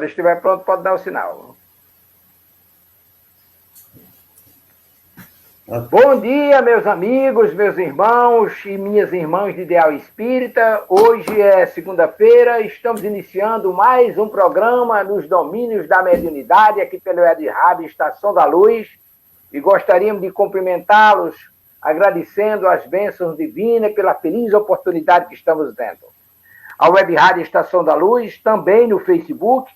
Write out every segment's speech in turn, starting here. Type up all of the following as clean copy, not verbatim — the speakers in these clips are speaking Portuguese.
Quando estiver pronto, pode dar o sinal. Bom dia, meus amigos, meus irmãos e minhas irmãs de Ideal Espírita. Hoje é segunda-feira, estamos iniciando mais um programa nos domínios da mediunidade, aqui pelo Web Rádio Estação da Luz, e gostaríamos de cumprimentá-los, agradecendo as bênçãos divinas pela feliz oportunidade que estamos tendo. A Web Rádio Estação da Luz, também no Facebook,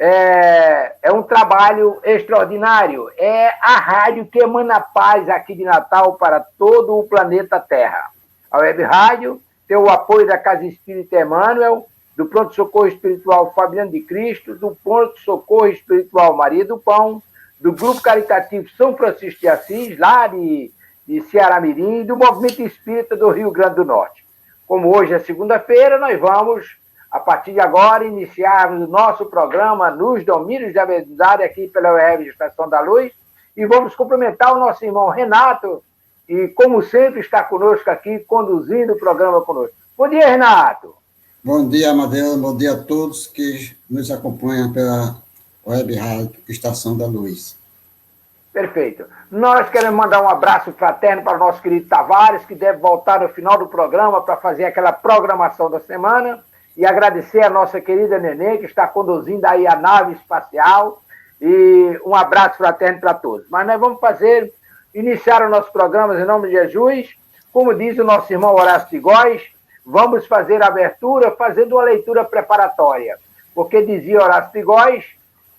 é um trabalho extraordinário. É a rádio que emana paz aqui de Natal para todo o planeta Terra. A Web Rádio tem o apoio da Casa Espírita Emmanuel, do Pronto Socorro Espiritual Fabiano de Cristo, do Pronto Socorro Espiritual Maria do Pão, do Grupo Caritativo São Francisco de Assis, lá de Ceará Mirim, e do Movimento Espírita do Rio Grande do Norte. Como hoje é segunda-feira, nós vamos, a partir de agora, iniciarmos o nosso programa nos domínios da mediunidade aqui pela web Estação da Luz, e vamos cumprimentar o nosso irmão Renato, e como sempre está conosco aqui, conduzindo o programa conosco. Bom dia, Renato. Bom dia, Amadeu. Bom dia a todos que nos acompanham pela web rádio Estação da Luz. Perfeito. Nós queremos mandar um abraço fraterno para o nosso querido Tavares, que deve voltar no final do programa para fazer aquela programação da semana, e agradecer a nossa querida Nenê, que está conduzindo aí a nave espacial, e um abraço fraterno para todos. Mas nós vamos iniciar o nosso programa em nome de Jesus, como diz o nosso irmão Horácio de Góes, vamos fazer a abertura fazendo uma leitura preparatória, porque dizia Horácio de Góes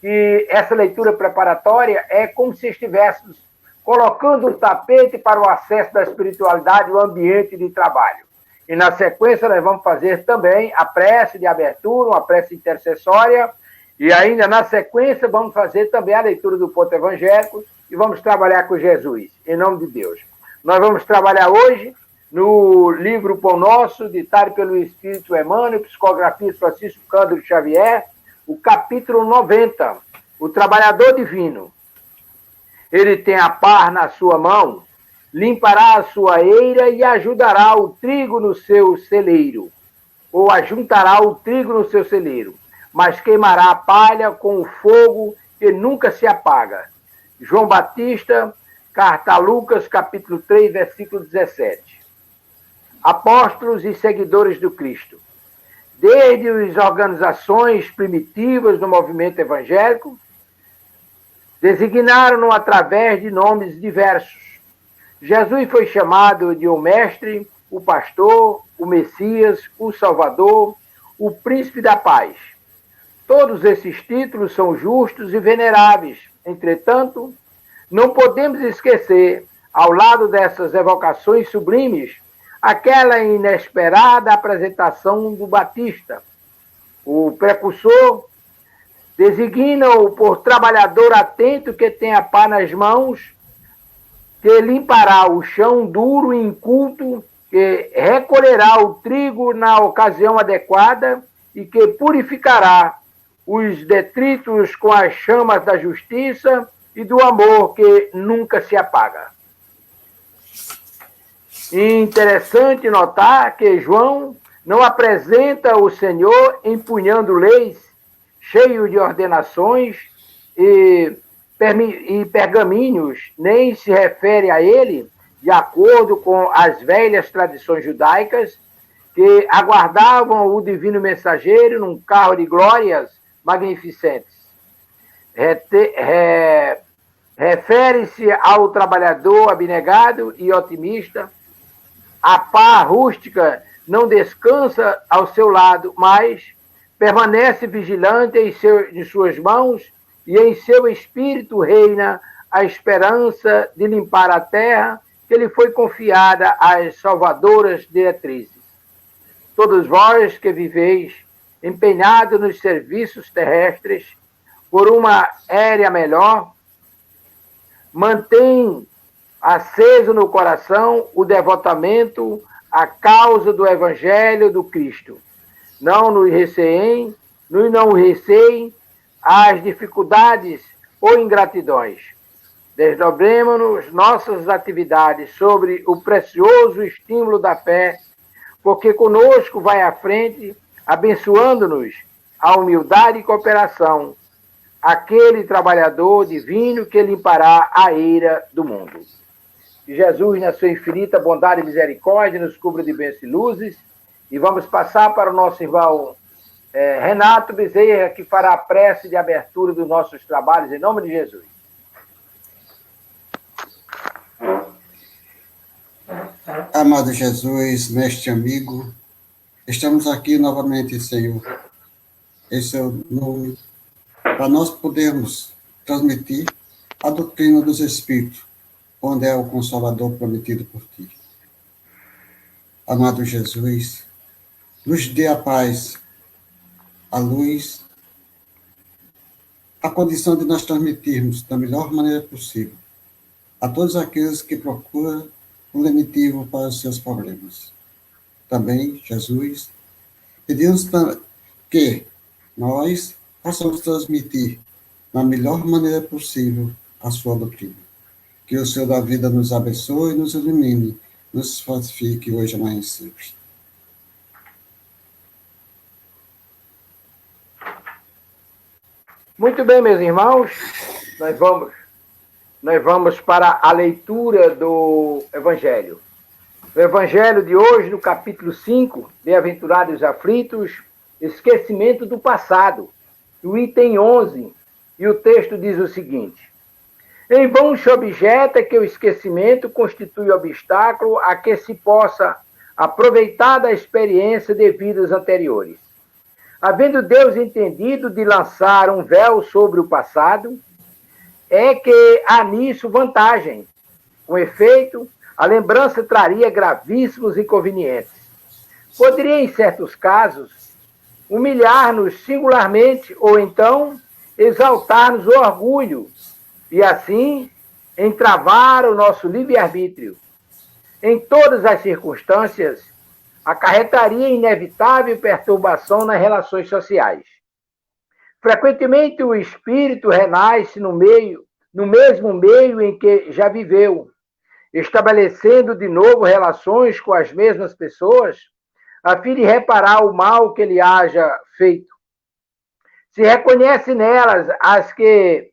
que essa leitura preparatória é como se estivéssemos colocando um tapete para o acesso da espiritualidade no ambiente de trabalho. E na sequência nós vamos fazer também a prece de abertura, uma prece intercessória, e ainda na sequência vamos fazer também a leitura do ponto evangélico e vamos trabalhar com Jesus, em nome de Deus. Nós vamos trabalhar hoje no livro Pão Nosso, ditado pelo Espírito Emmanuel, psicografia de Francisco Cândido Xavier, o capítulo 90, o trabalhador divino. Ele tem a pá na sua mão, limpará a sua eira e ajudará o trigo no seu celeiro, ou ajuntará o trigo no seu celeiro, mas queimará a palha com o fogo que nunca se apaga. João Batista, carta a Lucas, capítulo 3, versículo 17. Apóstolos e seguidores do Cristo. Desde as organizações primitivas do movimento evangélico, designaram-no através de nomes diversos. Jesus foi chamado de o Mestre, o Pastor, o Messias, o Salvador, o Príncipe da Paz. Todos esses títulos são justos e veneráveis. Entretanto, não podemos esquecer, ao lado dessas evocações sublimes, aquela inesperada apresentação do Batista. O precursor designa-o por trabalhador atento que tem a pá nas mãos, que limpará o chão duro e inculto, que recolherá o trigo na ocasião adequada e que purificará os detritos com as chamas da justiça e do amor que nunca se apaga. Interessante notar que João não apresenta o Senhor empunhando leis, cheio de ordenações e pergaminhos, nem se refere a ele de acordo com as velhas tradições judaicas que aguardavam o divino mensageiro num carro de glórias magnificentes. Refere-se ao trabalhador abnegado e otimista. A pá rústica não descansa ao seu lado, mas permanece vigilante em suas mãos, e em seu espírito reina a esperança de limpar a terra que lhe foi confiada às salvadoras diretrizes. Todos vós que viveis empenhados nos serviços terrestres por uma era melhor, mantém aceso no coração o devotamento à causa do Evangelho do Cristo. Não receiem as dificuldades ou ingratidões. Desdobremos-nos nossas atividades sobre o precioso estímulo da fé, porque conosco vai à frente, abençoando-nos a humildade e cooperação, aquele trabalhador divino que limpará a ira do mundo. Que Jesus, na sua infinita bondade e misericórdia, nos cubra de bênçãos e luzes. E vamos passar para o nosso irmão Renato Bezerra, que fará a prece de abertura dos nossos trabalhos, em nome de Jesus. Amado Jesus, mestre amigo, estamos aqui novamente, Senhor, em seu nome, para nós podermos transmitir a doutrina dos Espíritos, onde é o Consolador prometido por Ti. Amado Jesus, nos dê a paz, a luz, a condição de nós transmitirmos da melhor maneira possível a todos aqueles que procuram um lenitivo para os seus problemas. Também, Jesus, pedimos que nós possamos transmitir da melhor maneira possível a sua doutrina. Que o Senhor da vida nos abençoe, nos ilumine, nos fortifique hoje, amanhã e sempre. Muito bem, meus irmãos, nós vamos para a leitura do Evangelho. O Evangelho de hoje, no capítulo 5, Bem-aventurados os aflitos, esquecimento do passado, o item 11, e o texto diz o seguinte: em vão se objeta que o esquecimento constitui obstáculo a que se possa aproveitar da experiência de vidas anteriores. Havendo Deus entendido de lançar um véu sobre o passado, é que há nisso vantagem. Com efeito, a lembrança traria gravíssimos inconvenientes. Poderia, em certos casos, humilhar-nos singularmente ou então exaltar-nos o orgulho e, assim, entravar o nosso livre-arbítrio. Em todas as circunstâncias, acarretaria inevitável perturbação nas relações sociais. Frequentemente o espírito renasce no mesmo meio em que já viveu, estabelecendo de novo relações com as mesmas pessoas, a fim de reparar o mal que lhe haja feito. Se reconhece nelas as que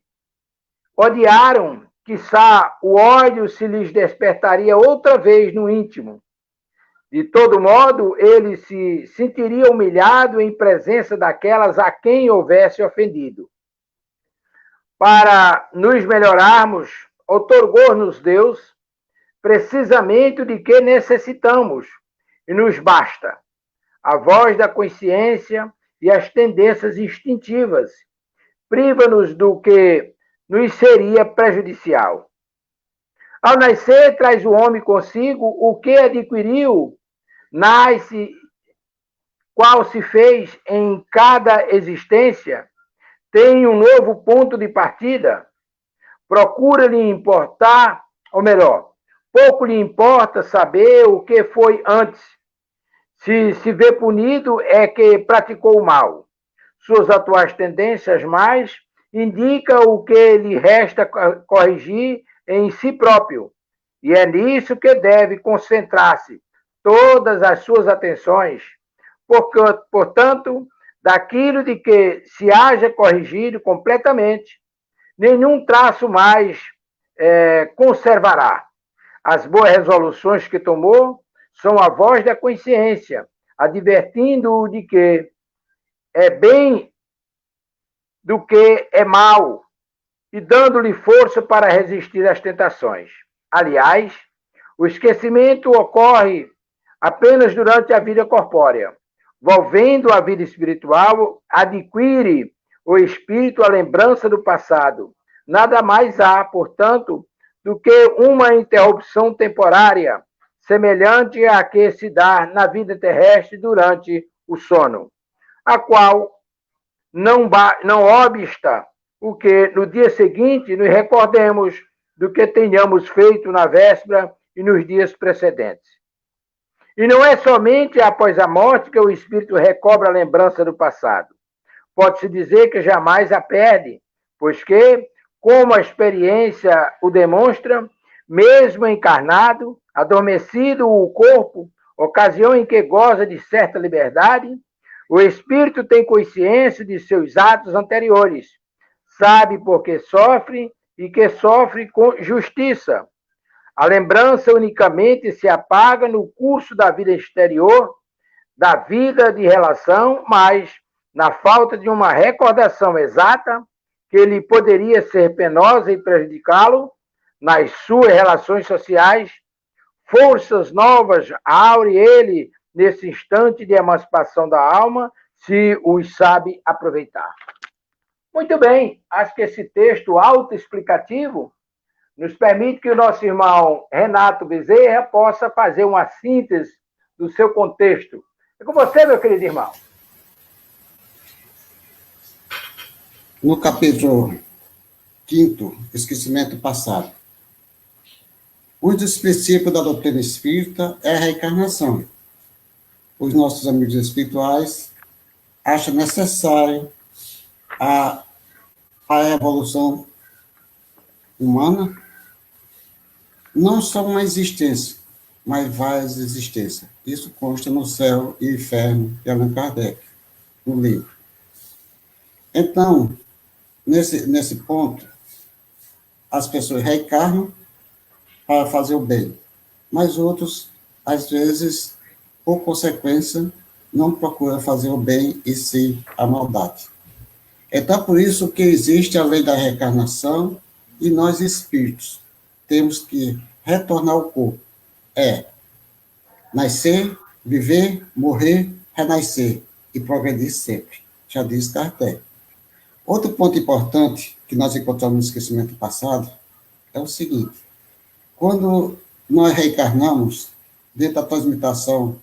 odiaram, quiçá o ódio se lhes despertaria outra vez no íntimo. De todo modo, ele se sentiria humilhado em presença daquelas a quem houvesse ofendido. Para nos melhorarmos, outorgou-nos Deus precisamente o de que necessitamos, e nos basta a voz da consciência e as tendências instintivas. Priva-nos do que nos seria prejudicial. Ao nascer, traz o homem consigo o que adquiriu, nasce, qual se fez em cada existência, tem um novo ponto de partida, procura-lhe importar, ou melhor, pouco lhe importa saber o que foi antes. Se vê punido é que praticou o mal. Suas atuais tendências mais indicam o que lhe resta corrigir em si próprio, e é nisso que deve concentrar-se todas as suas atenções, porque, portanto, daquilo de que se haja corrigido completamente, nenhum traço mais conservará. As boas resoluções que tomou são a voz da consciência, advertindo-o de que é bem do que é mal, e dando-lhe força para resistir às tentações. Aliás, o esquecimento ocorre apenas durante a vida corpórea. Volvendo à vida espiritual, adquire o espírito a lembrança do passado. Nada mais há, portanto, do que uma interrupção temporária, semelhante à que se dá na vida terrestre durante o sono, a qual não obsta o que no dia seguinte nos recordemos do que tenhamos feito na véspera e nos dias precedentes. E não é somente após a morte que o espírito recobra a lembrança do passado. Pode-se dizer que jamais a perde, pois que, como a experiência o demonstra, mesmo encarnado, adormecido o corpo, ocasião em que goza de certa liberdade, O espírito tem consciência de seus atos anteriores, sabe por que sofre e que sofre com justiça. A lembrança unicamente se apaga no curso da vida exterior, da vida de relação, mas, na falta de uma recordação exata, que lhe poderia ser penosa e prejudicá-lo nas suas relações sociais, forças novas aure ele nesse instante de emancipação da alma, se os sabe aproveitar. Muito bem, acho que esse texto autoexplicativo nos permite que o nosso irmão Renato Bezerra possa fazer uma síntese do seu contexto. É com você, meu querido irmão. No capítulo 5º, Esquecimento Passado, um dos princípios da doutrina espírita é a reencarnação. Os nossos amigos espirituais acham necessário a evolução humana, não só uma existência, mas várias existências. Isso consta no Céu e Inferno de Allan Kardec, no livro. Então, nesse ponto, as pessoas reencarnam para fazer o bem, mas outros, às vezes, por consequência, não procuram fazer o bem e sim a maldade. Então, por isso que existe a lei da reencarnação e nós, espíritos, temos que retornar ao corpo. É nascer, viver, morrer, renascer e progredir sempre. Já diz Kardec. Outro ponto importante que nós encontramos no esquecimento passado é o seguinte: quando nós reencarnamos, dentro da transmutação,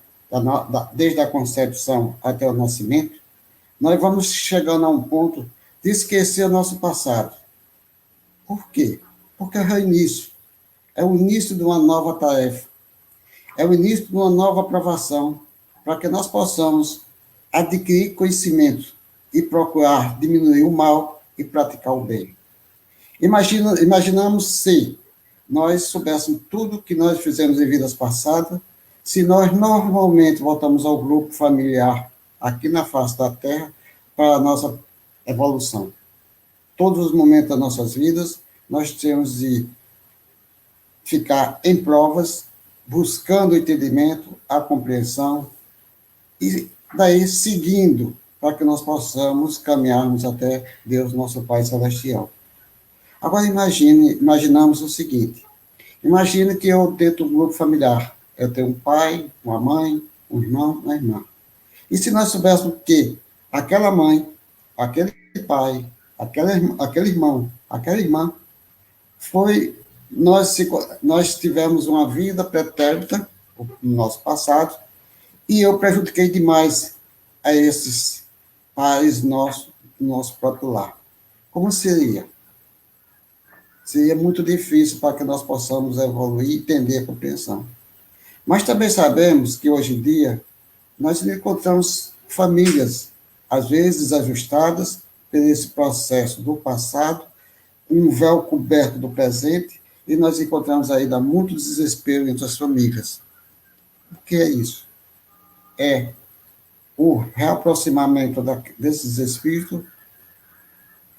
desde a concepção até o nascimento, nós vamos chegando a um ponto de esquecer o nosso passado. Por quê? Porque é o início. É o início de uma nova tarefa. É o início de uma nova provação, para que nós possamos adquirir conhecimento e procurar diminuir o mal e praticar o bem. Imaginamos se nós soubéssemos tudo que nós fizemos em vidas passadas, se nós normalmente voltamos ao grupo familiar aqui na face da Terra para a nossa evolução. Todos os momentos das nossas vidas, nós temos de ficar em provas, buscando o entendimento, a compreensão, e daí seguindo, para que nós possamos caminharmos até Deus, nosso Pai Celestial. Agora imaginamos o seguinte: imagine que eu dentro do grupo familiar, eu tenho um pai, uma mãe, um irmão, uma irmã. E se nós soubéssemos que aquela mãe, aquele pai, aquele irmão, aquela irmã, nós tivemos uma vida pretérita no nosso passado, e eu prejudiquei demais a esses pais nossos, do nosso próprio lar. Como seria? Seria muito difícil para que nós possamos evoluir e entender a compreensão. Mas também sabemos que, hoje em dia, nós encontramos famílias, às vezes desajustadas por esse processo do passado, um véu coberto do presente, e nós encontramos ainda muito desespero entre as famílias. O que é isso? É o reaproximamento desses espíritos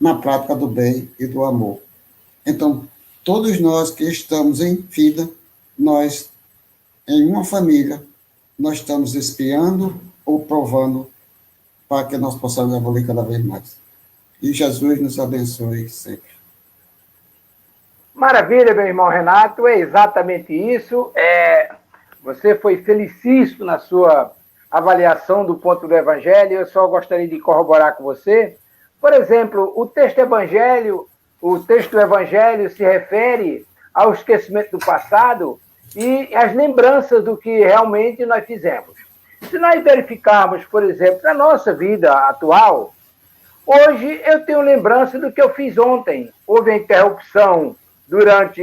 na prática do bem e do amor. Então, todos nós que estamos em vida, nós, em uma família, nós estamos espiando ou provando para que nós possamos evoluir cada vez mais. E Jesus nos abençoe sempre. Maravilha, meu irmão Renato, é exatamente isso. Você foi felicíssimo na sua avaliação do ponto do Evangelho. Eu só gostaria de corroborar com você. Por exemplo, o texto do Evangelho se refere ao esquecimento do passado e às lembranças do que realmente nós fizemos. Se nós verificarmos, por exemplo, na nossa vida atual, hoje eu tenho lembrança do que eu fiz ontem. Houve a interrupção durante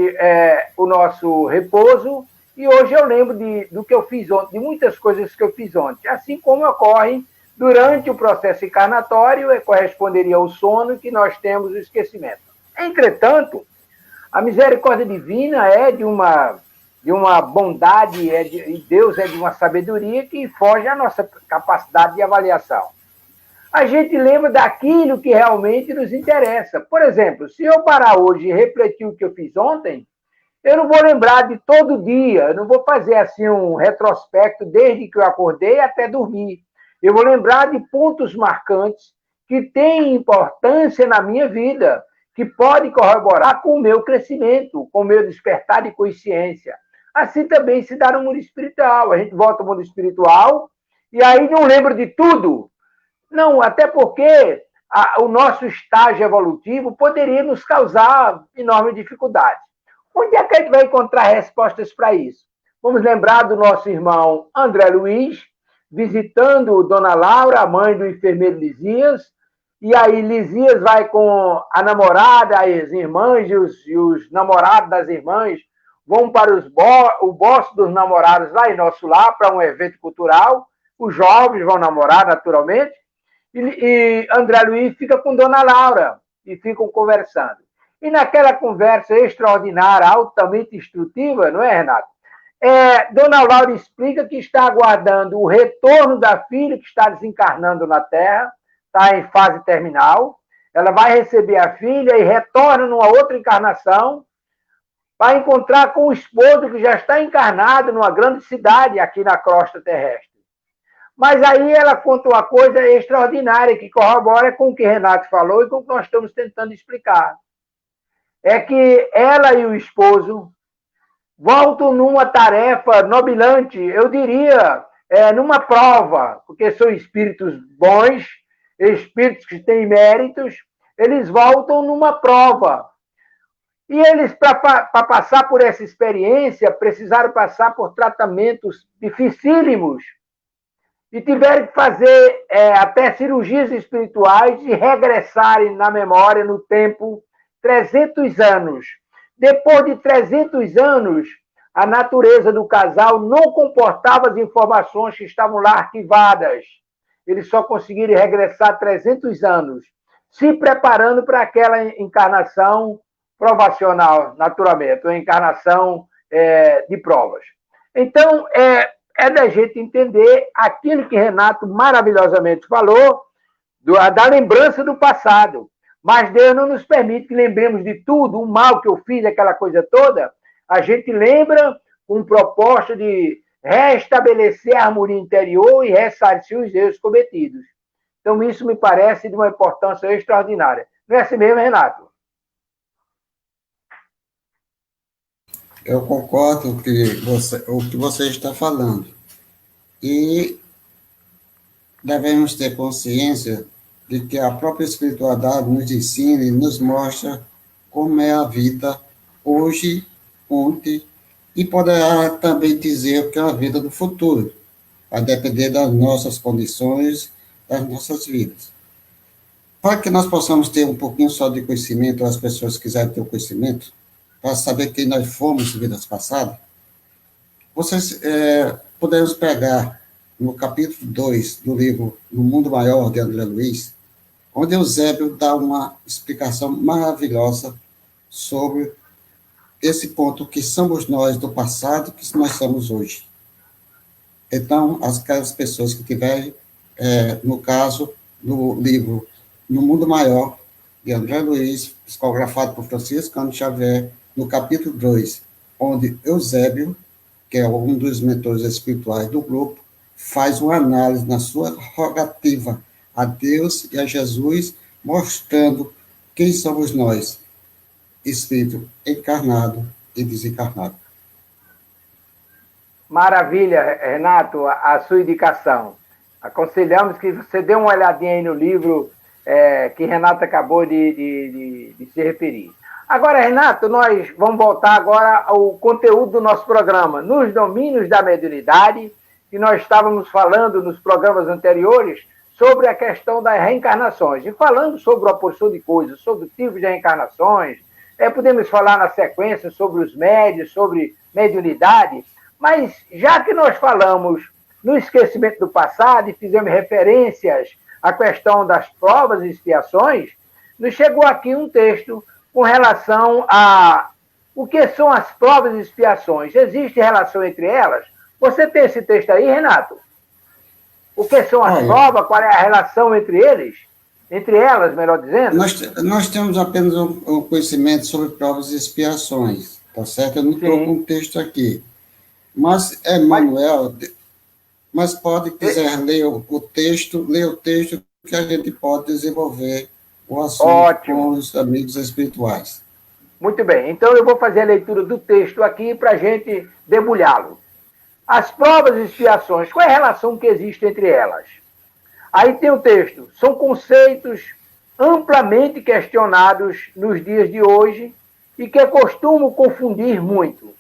o nosso repouso, e hoje eu lembro do que eu fiz ontem, de muitas coisas que eu fiz ontem, assim como ocorre durante o processo encarnatório, corresponderia ao sono, que nós temos o esquecimento. Entretanto, a misericórdia divina é de uma bondade, e Deus é de uma sabedoria que foge à nossa capacidade de avaliação. a gente lembra daquilo que realmente nos interessa. Por exemplo, se eu parar hoje e refletir o que eu fiz ontem, eu não vou lembrar de todo dia, eu não vou fazer assim um retrospecto desde que eu acordei até dormir. Eu vou lembrar de pontos marcantes que têm importância na minha vida, que podem corroborar com o meu crescimento, com o meu despertar de consciência. Assim também se dá no mundo espiritual. A gente volta ao mundo espiritual e aí não lembra de tudo. Não, até porque o nosso estágio evolutivo poderia nos causar enorme dificuldade. Onde é que a gente vai encontrar respostas para isso? Vamos lembrar do nosso irmão André Luiz, visitando Dona Laura, a mãe do enfermeiro Lisias, e aí Lisias vai com a namorada, as irmãs e os namorados das irmãs vão para o bosque dos namorados lá em nosso lar, para um evento cultural. Os jovens vão namorar, naturalmente, e André Luiz fica com Dona Laura e ficam conversando. E naquela conversa extraordinária, altamente instrutiva, não é, Renato? Dona Laura explica que está aguardando o retorno da filha que está desencarnando na Terra, está em fase terminal. Ela vai receber a filha e retorna numa outra encarnação para encontrar com o esposo que já está encarnado numa grande cidade aqui na crosta terrestre. Mas aí ela conta uma coisa extraordinária que corrobora com o que Renato falou e com o que nós estamos tentando explicar. É que ela e o esposo voltam numa tarefa nobilante, eu diria, numa prova, porque são espíritos bons, espíritos que têm méritos, eles voltam numa prova. E eles, para passar por essa experiência, precisaram passar por tratamentos dificílimos e tiveram que fazer até cirurgias espirituais e regressarem na memória, no tempo, 300 anos. Depois de 300 anos, a natureza do casal não comportava as informações que estavam lá arquivadas. Eles só conseguiram regressar 300 anos, se preparando para aquela encarnação provacional, naturalmente, uma encarnação de provas. Então, é da gente entender aquilo que Renato maravilhosamente falou, da lembrança do passado. Mas Deus não nos permite que lembremos de tudo, o mal que eu fiz, aquela coisa toda. A gente lembra com proposta de restabelecer a harmonia interior e ressarcir os erros cometidos. Então, isso me parece de uma importância extraordinária. Não é assim mesmo, Renato? Eu concordo com o que você está falando. E devemos ter consciência de que a própria espiritualidade nos ensina e nos mostra como é a vida hoje, ontem, e poderá também dizer o que é a vida do futuro, a depender das nossas condições, das nossas vidas. Para que nós possamos ter um pouquinho só de conhecimento, as pessoas quiserem ter o conhecimento, para saber quem nós fomos em vidas passadas, vocês podemos pegar no capítulo 2 do livro No Mundo Maior, de André Luiz, onde Eusébio dá uma explicação maravilhosa sobre esse ponto que somos nós do passado, que nós somos hoje. Então, aquelas pessoas que tiverem, no caso, no livro No Mundo Maior, de André Luiz, psicografado por Francisco Cândido Xavier, no capítulo 2, onde Eusébio, que é um dos mentores espirituais do grupo, faz uma análise na sua rogativa a Deus e a Jesus, mostrando quem somos nós, espírito encarnado e desencarnado. Maravilha, Renato, a sua indicação. Aconselhamos que você dê uma olhadinha aí no livro que Renato acabou de se referir. Agora, Renato, nós vamos voltar agora ao conteúdo do nosso programa, nos domínios da mediunidade, que nós estávamos falando nos programas anteriores sobre a questão das reencarnações. E falando sobre uma porção de coisas, sobre o tipo de reencarnações, podemos falar na sequência sobre os médios, sobre mediunidade, mas já que nós falamos no esquecimento do passado e fizemos referências à questão das provas e expiações, nos chegou aqui um texto com relação a o que são as provas e expiações. Existe relação entre elas? Você tem esse texto aí, Renato? O que são as provas? Qual é a relação entre eles? Entre elas, melhor dizendo? Nós temos apenas um conhecimento sobre provas e expiações, tá certo? Eu não estou com o texto aqui. Mas, Emmanuel, mas pode quiser ler o texto que a gente pode desenvolver o assunto com os amigos espirituais. Muito bem, então eu vou fazer a leitura do texto aqui para a gente debulhá-lo. As provas e expiações, qual é a relação que existe entre elas? Aí tem o texto, são conceitos amplamente questionados nos dias de hoje e que costumam confundir muito.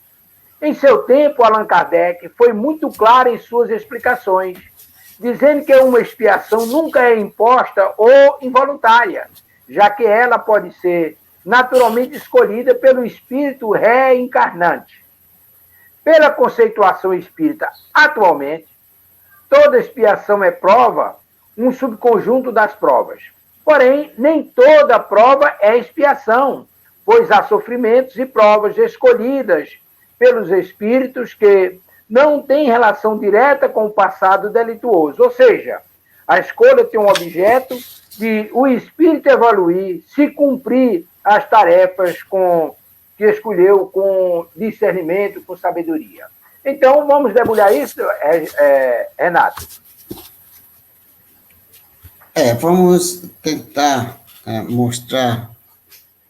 Em seu tempo, Allan Kardec foi muito claro em suas explicações, dizendo que uma expiação nunca é imposta ou involuntária, já que ela pode ser naturalmente escolhida pelo espírito reencarnante. Pela conceituação espírita atualmente, toda expiação é prova, um subconjunto das provas. Porém, nem toda prova é expiação, pois há sofrimentos e provas escolhidas pelos espíritos que não têm relação direta com o passado delituoso. Ou seja, a escolha tem um objeto de o espírito evoluir, se cumprir as tarefas que escolheu com discernimento, com sabedoria. Então, vamos debulhar isso, Renato? Vamos tentar mostrar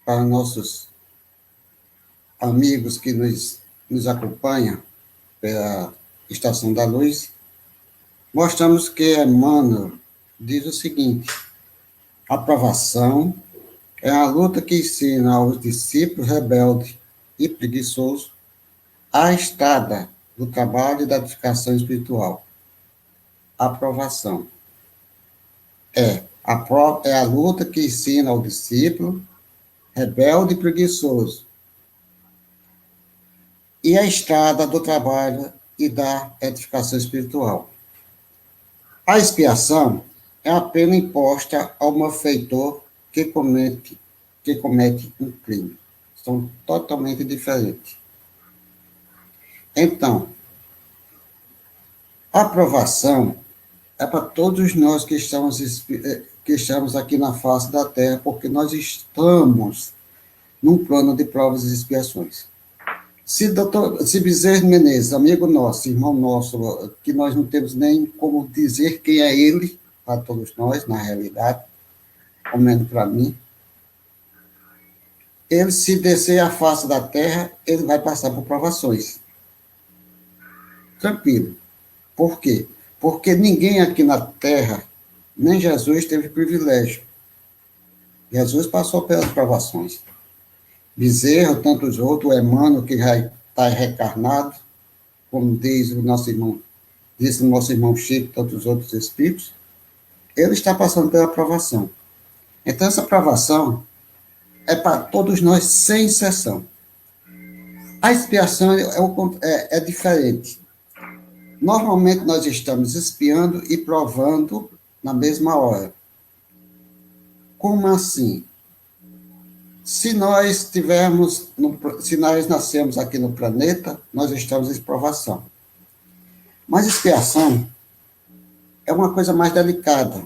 para nossos amigos que nos acompanham pela Estação da Luz, mostramos que Emmanuel diz o seguinte: a provação é a luta que ensina aos discípulos rebeldes e preguiçosos a estrada do trabalho e da edificação espiritual. A provação é a luta que ensina ao discípulo rebelde e preguiçoso e a estrada do trabalho e da edificação espiritual. A expiação é a pena imposta ao malfeitor que comete um crime. São totalmente diferentes. Então, a aprovação é para todos nós que estamos aqui na face da Terra, porque nós estamos num plano de provas e expiações. Se Bezerra de Menezes, amigo nosso, irmão nosso, que nós não temos nem como dizer quem é ele, para todos nós, na realidade, ao menos para mim, ele, se descer a face da Terra, ele vai passar por provações. Tranquilo. Por quê? Porque ninguém aqui na Terra, nem Jesus, teve privilégio. Jesus passou pelas provações. Bezerra, tantos outros, o Emmanuel, que já está reencarnado, como diz o nosso irmão Chico, tantos outros espíritos, ele está passando pela provação. Então, essa provação é para todos nós, sem exceção. A expiação é diferente. Normalmente, nós estamos expiando e provando na mesma hora. Como assim? Se nós nascemos aqui no planeta, nós estamos em provação. Mas expiação é uma coisa mais delicada.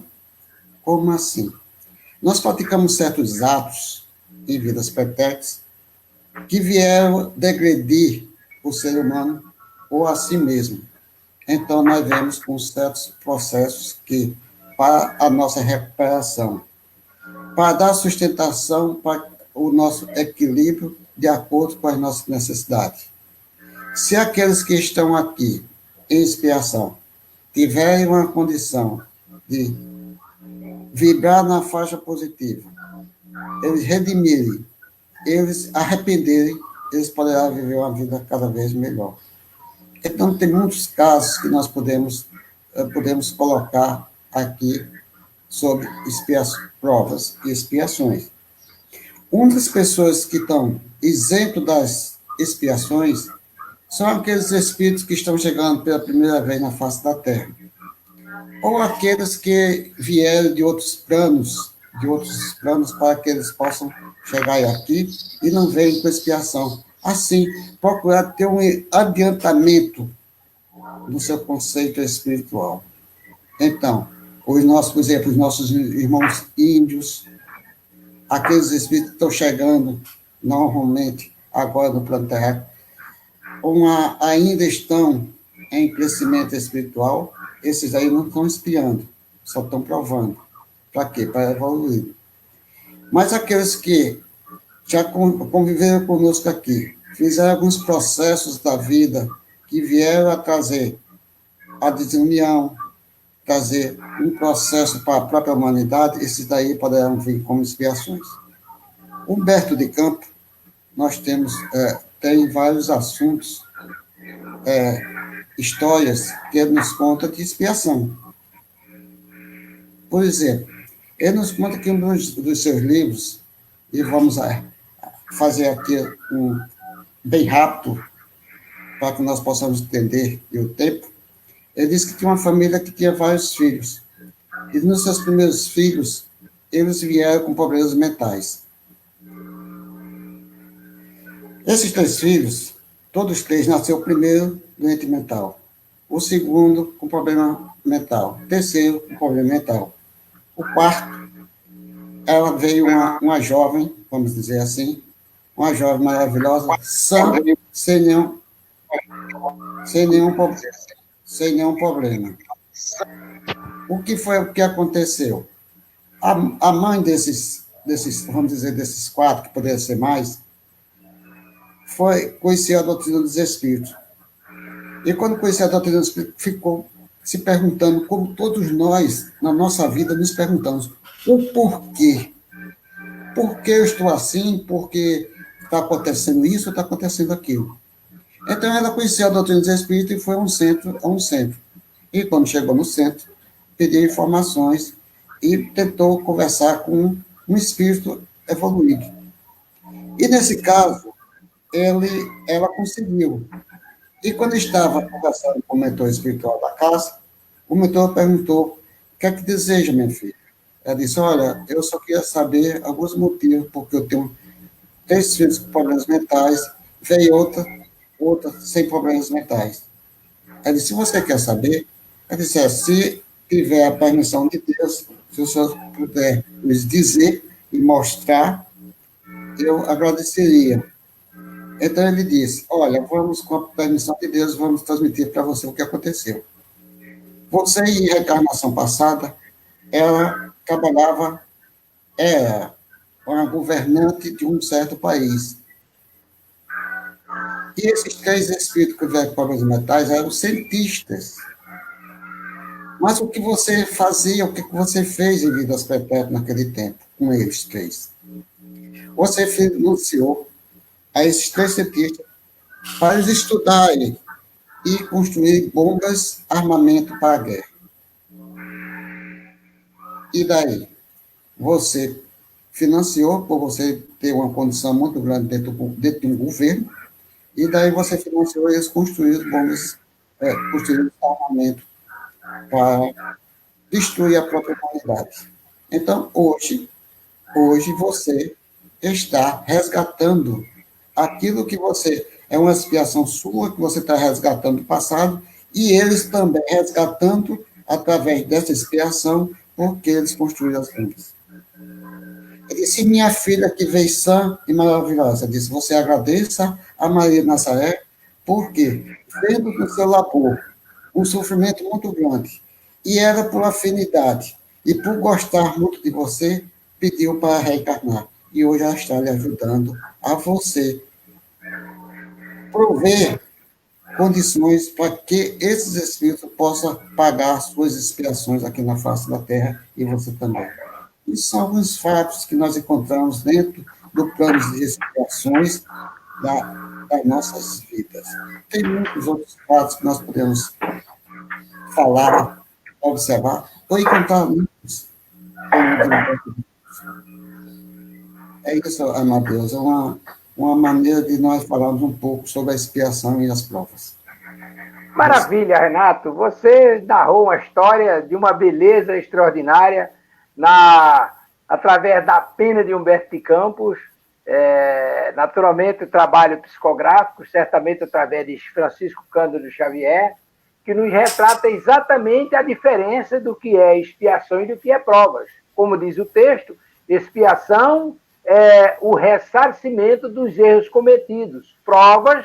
Como assim? Nós praticamos certos atos em vidas pretéritas que vieram degredir o ser humano ou a si mesmo. Então, nós vemos com certos processos que, para a nossa recuperação, para dar sustentação para o nosso equilíbrio de acordo com as nossas necessidades. Se aqueles que estão aqui em expiação tiverem uma condição de vibrar na faixa positiva, eles redimirem, eles arrependerem, eles poderão viver uma vida cada vez melhor. Então, tem muitos casos que nós podemos colocar aqui sobre provas e expiações. Uma das pessoas que estão isentos das expiações são aqueles espíritos que estão chegando pela primeira vez na face da Terra, ou aqueles que vieram de outros planos para que eles possam chegar aqui e não venham com expiação. Assim, procurar ter um adiantamento no seu conceito espiritual. Então, os nossos, por exemplo, os nossos irmãos índios, aqueles espíritos que estão chegando normalmente agora no plano terrestre, ainda estão em crescimento espiritual, esses aí não estão espiando, só estão provando. Para quê? Para evoluir. Mas aqueles que já conviveram conosco aqui, fizeram alguns processos da vida que vieram a trazer a desunião, trazer um processo para a própria humanidade, esses daí poderão vir como expiações. Humberto de Campos, nós temos, tem vários assuntos, histórias que ele nos conta de expiação. Por exemplo, ele nos conta que um dos seus livros, e vamos fazer aqui bem rápido, para que nós possamos entender o tempo, ele disse que tinha uma família que tinha vários filhos. E nos seus primeiros filhos, eles vieram com problemas mentais. Esses 3 filhos, todos 3 nasceu o primeiro doente mental, o segundo com problema mental, o terceiro com problema mental. O quarto, ela veio uma jovem, vamos dizer assim, uma jovem maravilhosa, sã, sem nenhum problema. O que aconteceu? A mãe desses, vamos dizer, desses 4, que poderiam ser mais, conhecia a doutrina dos espíritos. E quando conhecia a doutrina dos espíritos, ficou se perguntando, como todos nós, na nossa vida, nos perguntamos, o porquê. Por que eu estou assim? Por que está acontecendo isso ou está acontecendo aquilo? Então, ela conhecia a doutrina dos espíritos e foi a um centro. E quando chegou no centro, pediu informações e tentou conversar com um espírito evoluído. E, nesse caso, ela conseguiu. E quando estava conversando com o mentor espiritual da casa, o mentor perguntou, o que é que deseja, minha filha? Ela disse, olha, eu só queria saber alguns motivos, porque eu tenho 3 filhos com problemas mentais, veio outra sem problemas mentais. Ela disse, se você quer saber, ela disse, se tiver a permissão de Deus, se o senhor puder nos dizer e mostrar, eu agradeceria. Então ele disse, olha, vamos, com a permissão de Deus, vamos transmitir para você o que aconteceu. Você, em reencarnação passada, ela trabalhava, era uma governante de um certo país. E esses 3 espíritos que vieram com problemas mentais eram cientistas. Mas o que você fazia, o que você fez em vidas perpétuas naquele tempo, com eles 3? Você financiou a esses 3 cientistas para eles estudarem e construir bombas, armamento para a guerra. E daí? Você financiou, por você ter uma condição muito grande dentro de um governo, e daí você financiou eles construir bombas, construir armamento para destruir a própria humanidade. Então, hoje você está resgatando aquilo que você... É uma expiação sua, que você está resgatando do passado, e eles também resgatando através dessa expiação, porque eles construíram as bombas. Ele disse, minha filha que veio sã e maravilhosa, disse, você agradeça a Maria de Nazaré, porque vendo no seu labor um sofrimento muito grande, e era por afinidade, e por gostar muito de você, pediu para reencarnar. E hoje ela está lhe ajudando a você prover condições para que esses espíritos possam pagar as suas expiações aqui na face da Terra, e você também. Isso são alguns fatos que nós encontramos dentro do plano de expiações das nossas vidas. Tem muitos outros fatos que nós podemos falar, observar, ou encontrar muitos. É isso, Amadeus, é uma maneira de nós falarmos um pouco sobre a expiação e as provas. Maravilha, Renato. Você narrou uma história de uma beleza extraordinária através da pena de Humberto de Campos, naturalmente o trabalho psicográfico, certamente através de Francisco Cândido Xavier, que nos retrata exatamente a diferença do que é expiação e do que é provas. Como diz o texto, expiação é o ressarcimento dos erros cometidos. Provas,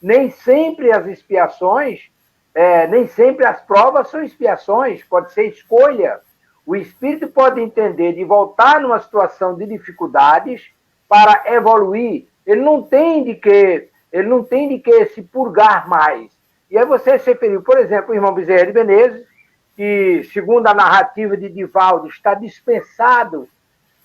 nem sempre as expiações, nem sempre as provas são expiações, pode ser escolha. O espírito pode entender de voltar numa situação de dificuldades para evoluir. Ele não tem de que se purgar mais. E aí você se referiu, por exemplo, o irmão Bezerra de Menezes, que, segundo a narrativa de Divaldo, está dispensado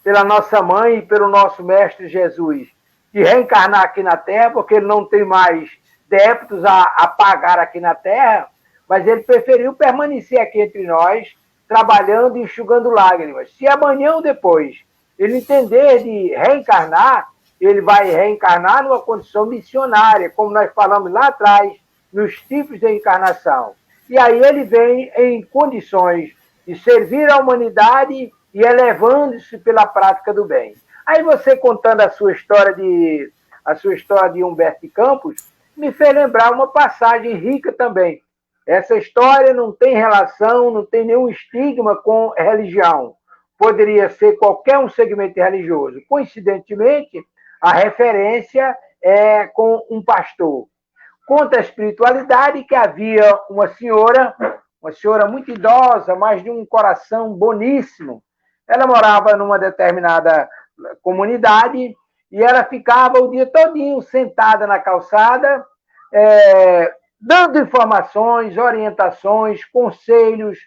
pela nossa mãe e pelo nosso mestre Jesus de reencarnar aqui na Terra, porque ele não tem mais débitos a pagar aqui na Terra, mas ele preferiu permanecer aqui entre nós, trabalhando e enxugando lágrimas. Se amanhã ou depois ele entender de reencarnar, ele vai reencarnar numa condição missionária, como nós falamos lá atrás, nos tipos de encarnação. E aí ele vem em condições de servir à humanidade e elevando-se pela prática do bem. Aí você contando a sua história de Humberto de Campos, me fez lembrar uma passagem rica também. Essa história não tem relação, não tem nenhum estigma com religião. Poderia ser qualquer um segmento religioso. Coincidentemente, a referência é com um pastor. Conta a espiritualidade que havia uma senhora muito idosa, mas de um coração boníssimo. Ela morava numa determinada comunidade e ela ficava o dia todinho sentada na calçada, dando informações, orientações, conselhos.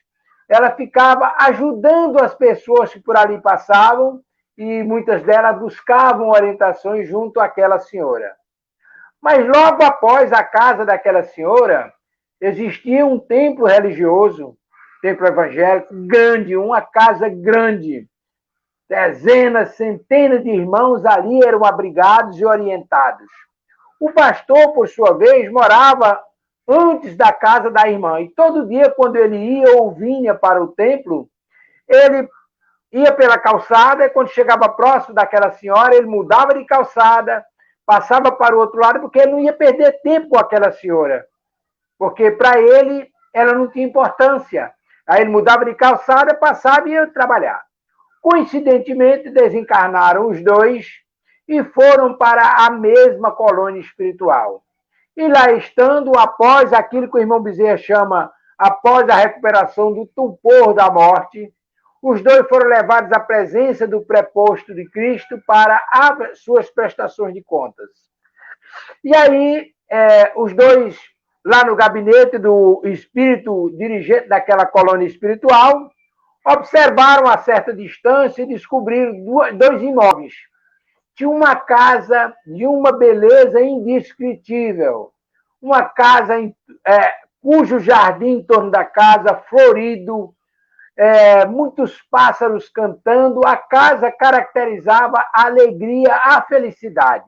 Ela ficava ajudando as pessoas que por ali passavam e muitas delas buscavam orientações junto àquela senhora. Mas logo após a casa daquela senhora, existia um templo religioso, templo evangélico grande, uma casa grande. Dezenas, centenas de irmãos ali eram abrigados e orientados. O pastor, por sua vez, morava antes da casa da irmã. E todo dia, quando ele ia ou vinha para o templo, ele ia pela calçada e quando chegava próximo daquela senhora, ele mudava de calçada, passava para o outro lado, porque ele não ia perder tempo com aquela senhora. Porque para ele, ela não tinha importância. Aí ele mudava de calçada, passava e ia trabalhar. Coincidentemente, desencarnaram os dois e foram para a mesma colônia espiritual. E lá estando, após aquilo que o irmão Bezerra chama, após a recuperação do tupor da morte, os dois foram levados à presença do preposto de Cristo para as suas prestações de contas. E aí, os dois, lá no gabinete do espírito dirigente daquela colônia espiritual, observaram a certa distância e descobriram dois imóveis. Tinha uma casa de uma beleza indescritível, uma casa cujo jardim em torno da casa, florido, muitos pássaros cantando, a casa caracterizava a alegria, a felicidade.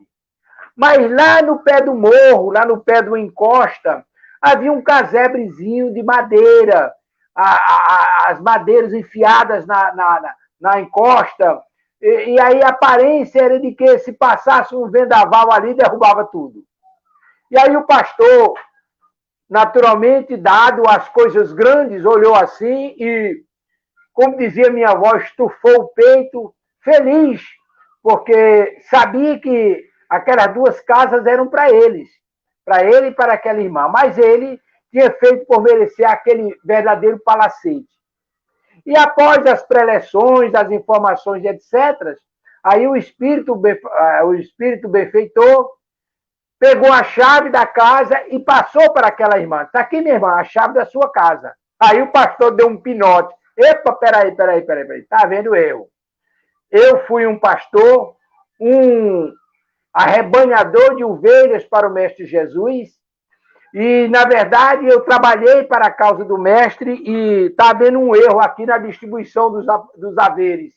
Mas lá no pé do morro, lá no pé do encosta, havia um casebrezinho de madeira, as madeiras enfiadas na encosta, e aí a aparência era de que se passasse um vendaval ali, derrubava tudo. E aí o pastor, naturalmente, dado as coisas grandes, olhou assim e, como dizia minha avó, estufou o peito, feliz, porque sabia que aquelas duas casas eram para eles, para ele e para aquela irmã, mas ele tinha feito por merecer aquele verdadeiro palacete. E após as preleções, as informações, etc., aí o espírito benfeitor pegou a chave da casa e passou para aquela irmã. Está aqui, minha irmã, a chave da sua casa. Aí o pastor deu um pinote. Epa, peraí. Está vendo eu? Eu fui um pastor, um arrebanhador de ovelhas para o Mestre Jesus, e, na verdade, eu trabalhei para a causa do Mestre e está havendo um erro aqui na distribuição dos haveres.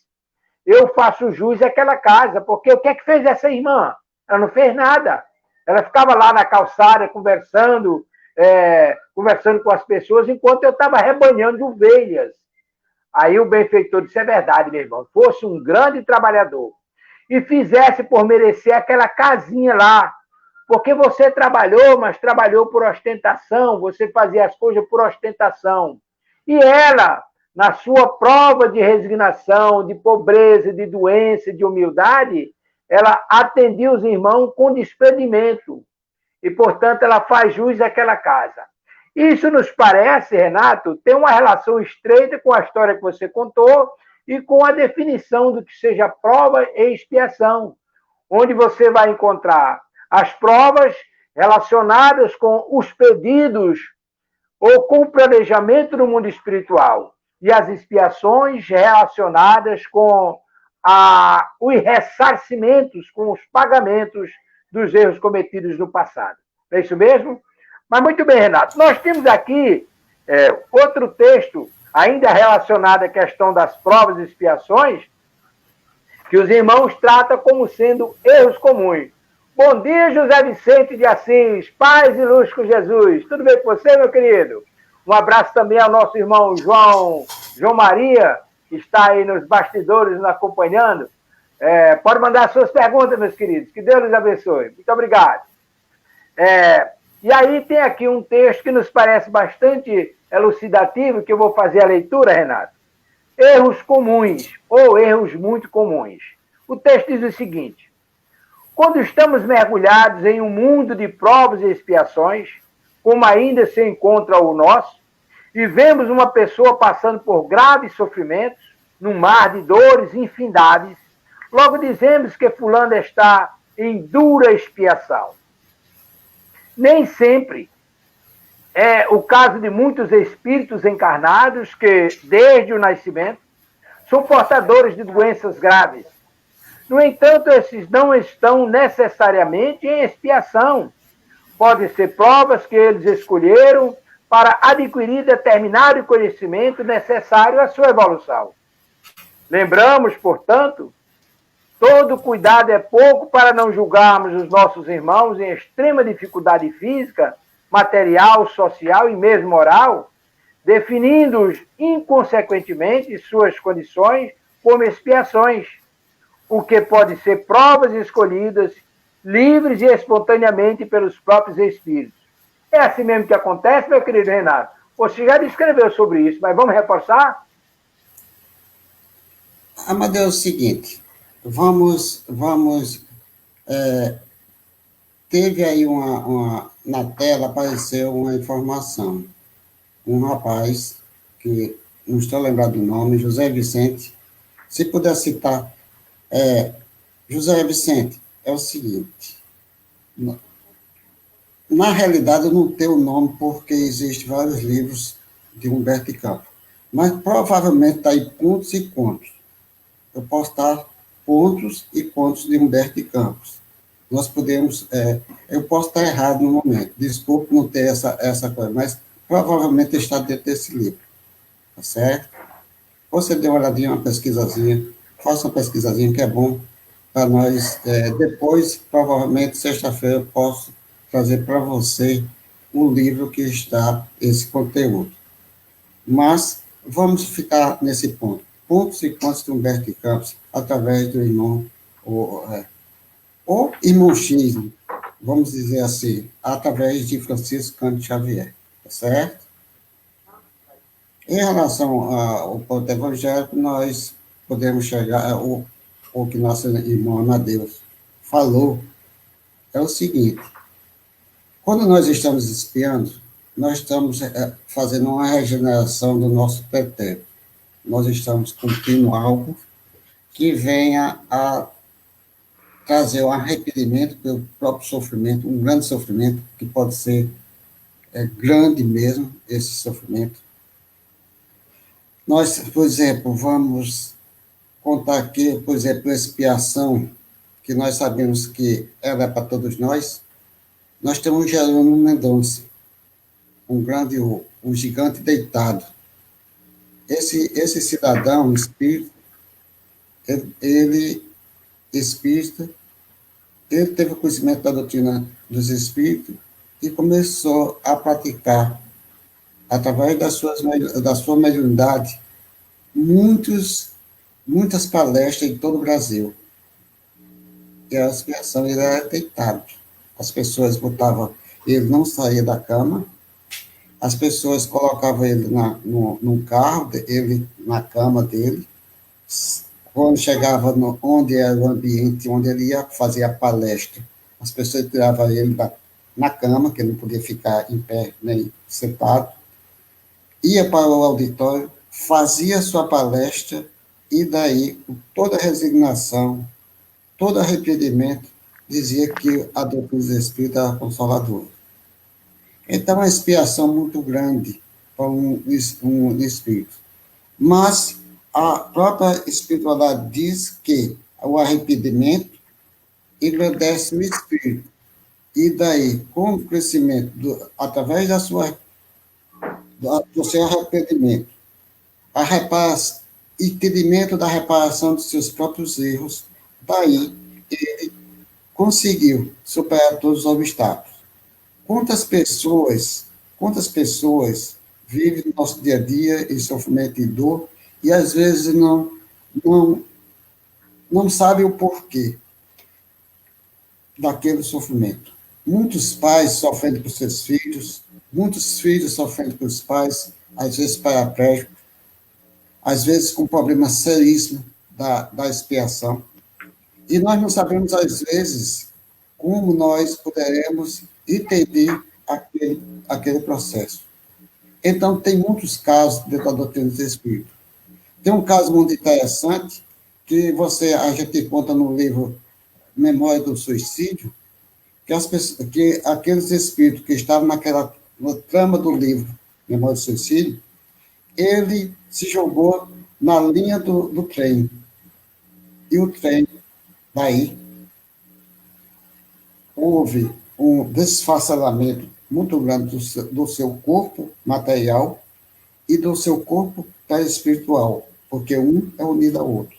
Eu faço jus àquela casa, porque o que é que fez essa irmã? Ela não fez nada. Ela ficava lá na calçada conversando com as pessoas, enquanto eu estava rebanhando ovelhas. Aí o benfeitor disse, é verdade, meu irmão, fosse um grande trabalhador e fizesse por merecer aquela casinha lá, Porque você trabalhou, mas trabalhou por ostentação, você fazia as coisas por ostentação. E ela, na sua prova de resignação, de pobreza, de doença, de humildade, ela atendia os irmãos com desprendimento. E, portanto, ela faz jus àquela casa. Isso nos parece, Renato, ter uma relação estreita com a história que você contou e com a definição do que seja prova e expiação, onde você vai encontrar as provas relacionadas com os pedidos ou com o planejamento no mundo espiritual e as expiações relacionadas com os ressarcimentos, com os pagamentos dos erros cometidos no passado. É isso mesmo? Mas muito bem, Renato. Nós temos aqui outro texto, ainda relacionado à questão das provas e expiações, que os irmãos tratam como sendo erros comuns. Bom dia, José Vicente de Assis. Paz e luz com Jesus. Tudo bem com você, meu querido? Um abraço também ao nosso irmão João Maria, que está aí nos bastidores nos acompanhando. Pode mandar suas perguntas, meus queridos. Que Deus os abençoe. Muito obrigado. E aí tem aqui um texto que nos parece bastante elucidativo, que eu vou fazer a leitura, Renato. Erros comuns, ou erros muito comuns. O texto diz o seguinte: quando estamos mergulhados em um mundo de provas e expiações, como ainda se encontra o nosso, e vemos uma pessoa passando por graves sofrimentos, num mar de dores infindáveis, logo dizemos que fulano está em dura expiação. Nem sempre é o caso de muitos espíritos encarnados que, desde o nascimento, são portadores de doenças graves. No entanto, esses não estão necessariamente em expiação. Podem ser provas que eles escolheram para adquirir determinado conhecimento necessário à sua evolução. Lembramos, portanto, todo cuidado é pouco para não julgarmos os nossos irmãos em extrema dificuldade física, material, social e mesmo moral, definindo-os inconsequentemente suas condições como expiações, o que pode ser provas escolhidas, livres e espontaneamente pelos próprios espíritos. É assim mesmo que acontece, meu querido Renato? Você já descreveu sobre isso, mas vamos reforçar? Amadeu, é o seguinte, teve aí na tela apareceu uma informação. Um rapaz, que não estou lembrado do nome, José Vicente, se puder citar, José Vicente, é o seguinte, na realidade eu não tenho o nome porque existem vários livros de Humberto Campos, mas provavelmente está aí contos e contos. Eu posso estar pontos e contos de Humberto Campos. Nós podemos, eu posso estar errado no momento, desculpe não ter essa coisa, mas provavelmente está dentro desse livro, tá certo? Você dê uma olhadinha, uma pesquisazinha, faça uma pesquisazinha que é bom para nós, depois, provavelmente, sexta-feira, eu posso trazer para você o livro que está esse conteúdo. Mas vamos ficar nesse ponto. Pontos e contos de Humberto Campos, através do irmão, ou irmão X, vamos dizer assim, através de Francisco Cândido Xavier, tá certo? Em relação ao ponto evangélico, nós podemos chegar, o que nosso irmão Amadeus falou, é o seguinte: quando nós estamos espiando, nós estamos fazendo uma regeneração do nosso pretérito. Nós estamos cumprindo algo que venha a trazer um arrependimento pelo próprio sofrimento, um grande sofrimento, que pode ser grande mesmo, esse sofrimento. Nós, por exemplo, vamos contar aqui, por exemplo, a expiação, que nós sabemos que ela é para todos nós. Nós temos Jerônimo Mendonça, um gigante deitado. Esse cidadão espírita, espírita, ele teve conhecimento da doutrina dos espíritos e começou a praticar, através da sua mediunidade, muitas palestras em todo o Brasil. E a expiação, ele era deitado. as pessoas botavam, ele não saía da cama, as pessoas colocavam ele num carro, ele na cama dele, quando chegava onde era o ambiente, onde ele ia fazer a palestra, as pessoas tiravam ele na cama, que ele não podia ficar em pé nem sentado, ia para o auditório, fazia sua palestra, e daí, com toda resignação, todo arrependimento, dizia que a doutrina dos Espíritos era consoladora. Então, é uma expiação muito grande para um espírito. Mas a própria espiritualidade diz que o arrependimento engrandece o espírito. E daí, com o crescimento, através do seu arrependimento, entendimento da reparação dos seus próprios erros, daí ele conseguiu superar todos os obstáculos. Quantas pessoas vivem no nosso dia a dia em sofrimento e dor e às vezes não sabem o porquê daquele sofrimento. Muitos pais sofrendo por seus filhos, muitos filhos sofrendo por os pais, às vezes paraplégicos, às vezes com problemas seríssimos da expiação. E nós não sabemos, às vezes, como nós poderemos entender aquele processo. Então, tem muitos casos dentro da doutrina dos Espíritos. Tem um caso muito interessante que a gente conta no livro Memória do Suicídio, que aqueles espíritos que estavam na trama do livro Memória do Suicídio, ele se jogou na linha do trem. E o trem, daí, houve um desfacelamento muito grande do seu corpo material e do seu corpo espiritual, porque um é unido ao outro.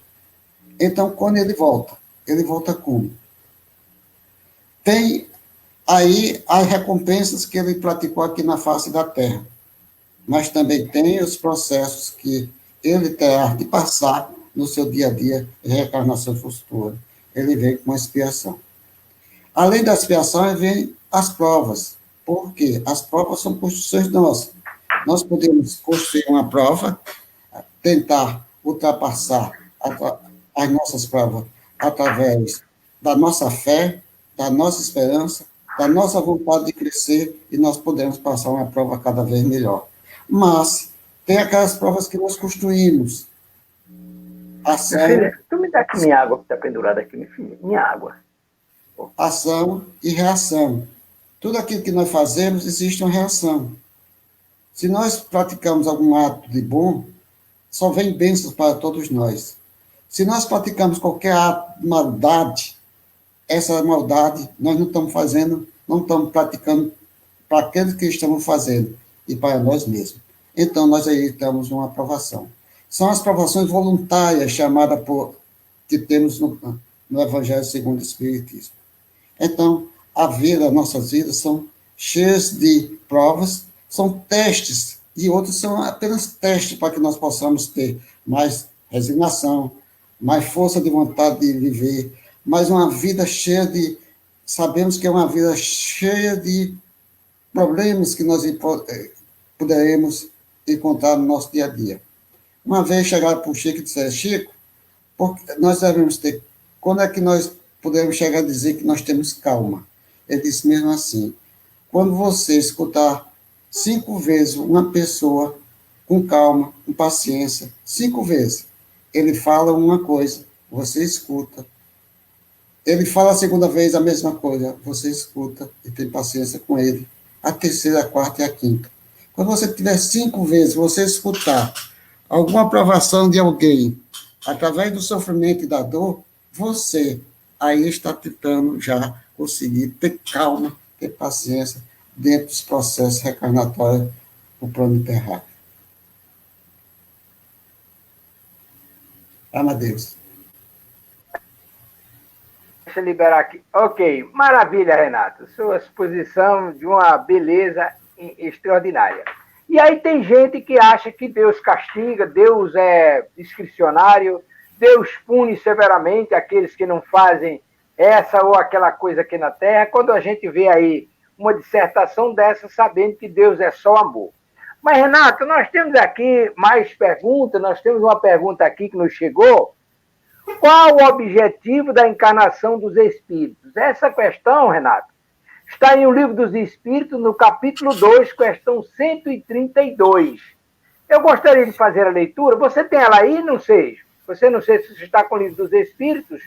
Então, quando ele volta como? Tem aí as recompensas que ele praticou aqui na face da Terra, mas também tem os processos que ele terá de passar no seu dia a dia em reencarnação futura. Ele vem com uma expiação. Além da expiação, vem as provas. Por quê? As provas são construções nossas. Nós podemos construir uma prova, tentar ultrapassar as nossas provas através da nossa fé, da nossa esperança, da nossa vontade de crescer, e nós podemos passar uma prova cada vez melhor. Mas tem aquelas provas que nós construímos. Ação, filha, tu me dá aqui minha água que está pendurada aqui, minha filha. Minha água. Ação e reação. Tudo aquilo que nós fazemos, existe uma reação. Se nós praticamos algum ato de bom, só vem bênçãos para todos nós. Se nós praticamos qualquer ato de maldade, essa maldade nós não estamos fazendo, não estamos praticando para aqueles que estamos fazendo e para nós mesmos. Então, nós aí temos uma aprovação. São as provações voluntárias chamadas que temos no Evangelho segundo o Espiritismo. Então, nossas vidas são cheias de provas, são testes, e outros são apenas testes para que nós possamos ter mais resignação, mais força de vontade de viver, mais uma vida cheia de... Sabemos que é uma vida cheia de problemas que nós poderemos encontrar no nosso dia a dia. Uma vez chegaram para o Chico e disseram: Chico, nós devemos ter... Quando é que nós podemos chegar a dizer que nós temos calma? Ele disse mesmo assim: quando você escutar 5 vezes uma pessoa com calma, com paciência, 5 vezes, ele fala uma coisa, você escuta. Ele fala a segunda vez a mesma coisa, você escuta e tem paciência com ele. A terceira, a quarta e a quinta. Quando você tiver 5 vezes, você escutar alguma aprovação de alguém através do sofrimento e da dor, você aí está tentando já conseguir ter calma, ter paciência dentro dos processos reencarnatórios do plano terráqueo. Amadeus. Deixa eu liberar aqui. Ok, maravilha, Renato. Sua exposição de uma beleza extraordinária. E aí tem gente que acha que Deus castiga, Deus é discricionário, Deus pune severamente aqueles que não fazem essa ou aquela coisa aqui na Terra, quando a gente vê aí uma dissertação dessa, sabendo que Deus é só amor. Mas, Renato, nós temos aqui mais perguntas, nós temos uma pergunta aqui que nos chegou. Qual o objetivo da encarnação dos espíritos? Essa questão, Renato, está em O Livro dos Espíritos, no capítulo 2, questão 132. Eu gostaria de fazer a leitura. Você tem ela aí, não sei? Você não sei se você está com o Livro dos Espíritos,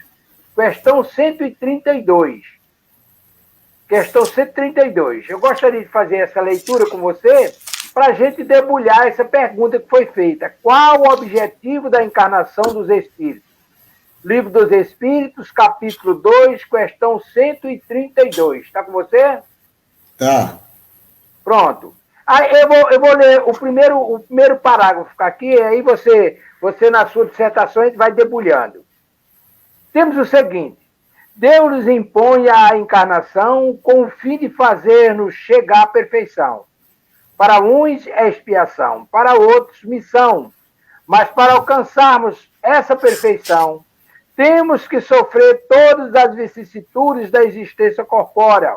questão 132. Questão 132. Eu gostaria de fazer essa leitura com você para a gente debulhar essa pergunta que foi feita. Qual o objetivo da encarnação dos espíritos? Livro dos Espíritos, capítulo 2, questão 132. Está com você? Tá. Pronto. Aí eu vou ler o primeiro parágrafo aqui, aí você na sua dissertação, a gente vai debulhando. Temos o seguinte: Deus nos impõe a encarnação com o fim de fazer-nos chegar à perfeição. Para uns é expiação, para outros missão. Mas para alcançarmos essa perfeição, temos que sofrer todas as vicissitudes da existência corpórea.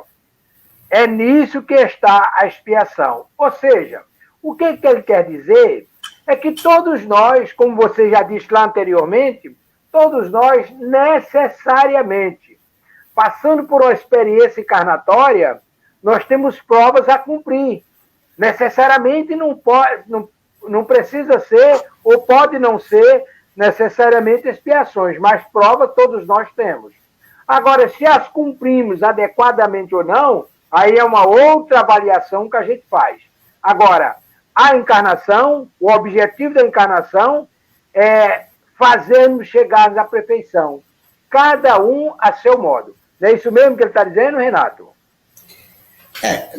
É nisso que está a expiação. Ou seja, o que ele quer dizer é que todos nós, como você já disse lá anteriormente, todos nós necessariamente, passando por uma experiência encarnatória, nós temos provas a cumprir. Necessariamente não precisa ser, ou pode não ser, necessariamente expiações, mas prova todos nós temos. Agora, se as cumprimos adequadamente ou não, aí é uma outra avaliação que a gente faz. Agora, a encarnação, o objetivo da encarnação é fazermos chegar à perfeição, cada um a seu modo. Não é isso mesmo que ele está dizendo, Renato?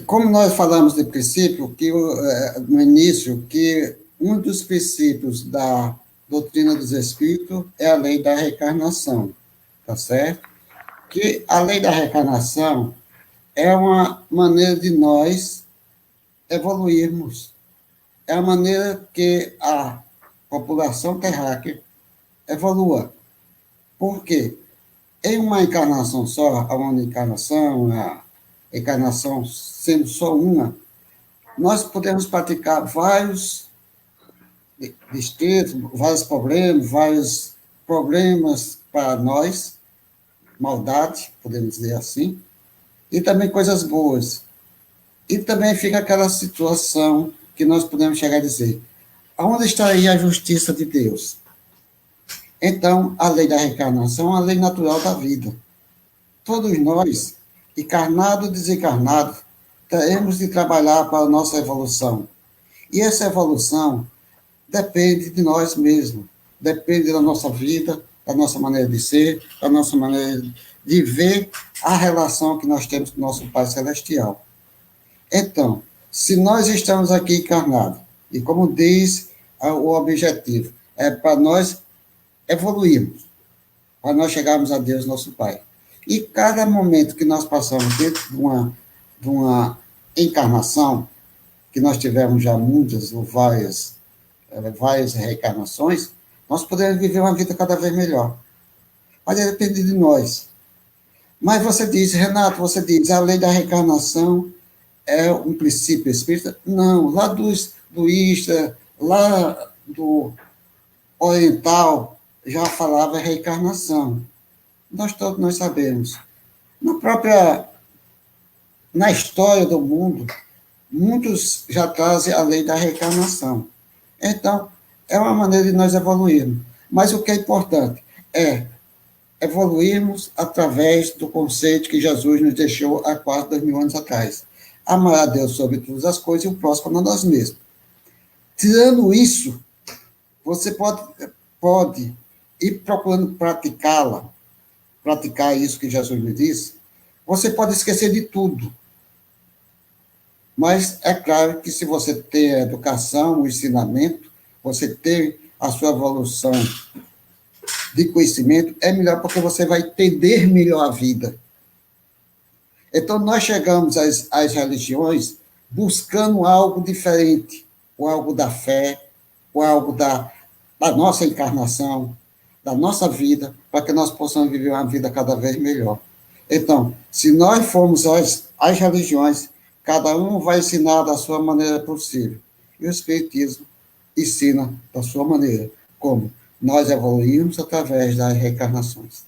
Como nós falamos de princípio, que no início, que um dos princípios da doutrina dos espíritos é a lei da reencarnação, tá certo? Que a lei da reencarnação é uma maneira de nós evoluirmos, é a maneira que a população terráquea evolua. Por quê? Em uma encarnação só, a encarnação sendo só uma, nós podemos praticar vários destritos, vários problemas para nós, maldade, podemos dizer assim, e também coisas boas. E também fica aquela situação que nós podemos chegar a dizer: aonde estaria a justiça de Deus? Então, a lei da reencarnação é a lei natural da vida. Todos nós, encarnado e desencarnado, teremos de trabalhar para a nossa evolução. E essa evolução depende de nós mesmos, depende da nossa vida, da nossa maneira de ser, da nossa maneira de ver a relação que nós temos com o nosso Pai Celestial. Então, se nós estamos aqui encarnados, e como diz o objetivo, é para nós evoluirmos, para nós chegarmos a Deus, nosso Pai. E cada momento que nós passamos dentro de uma encarnação, que nós tivemos já muitas ou várias reencarnações, nós podemos viver uma vida cada vez melhor. Mas depende de nós. Mas você diz, Renato, a lei da reencarnação é um princípio espírita? Não, lá do hinduísta, lá do oriental, já falava reencarnação. Todos nós sabemos. Na história do mundo, muitos já trazem a lei da reencarnação. Então, é uma maneira de nós evoluirmos. Mas o que é importante é evoluirmos através do conceito que Jesus nos deixou há quase 2000 anos atrás. Amar a Deus sobre todas as coisas e o próximo a nós mesmos. Tirando isso, você pode ir procurando praticar isso que Jesus me disse, você pode esquecer de tudo. Mas é claro que se você tem a educação, o ensinamento, você tem a sua evolução de conhecimento, é melhor porque você vai entender melhor a vida. Então, nós chegamos às religiões buscando algo diferente, ou algo da fé, ou algo da nossa encarnação, da nossa vida, para que nós possamos viver uma vida cada vez melhor. Então, se nós formos às religiões, cada um vai ensinar da sua maneira possível. E o Espiritismo ensina da sua maneira, como nós evoluímos através das reencarnações.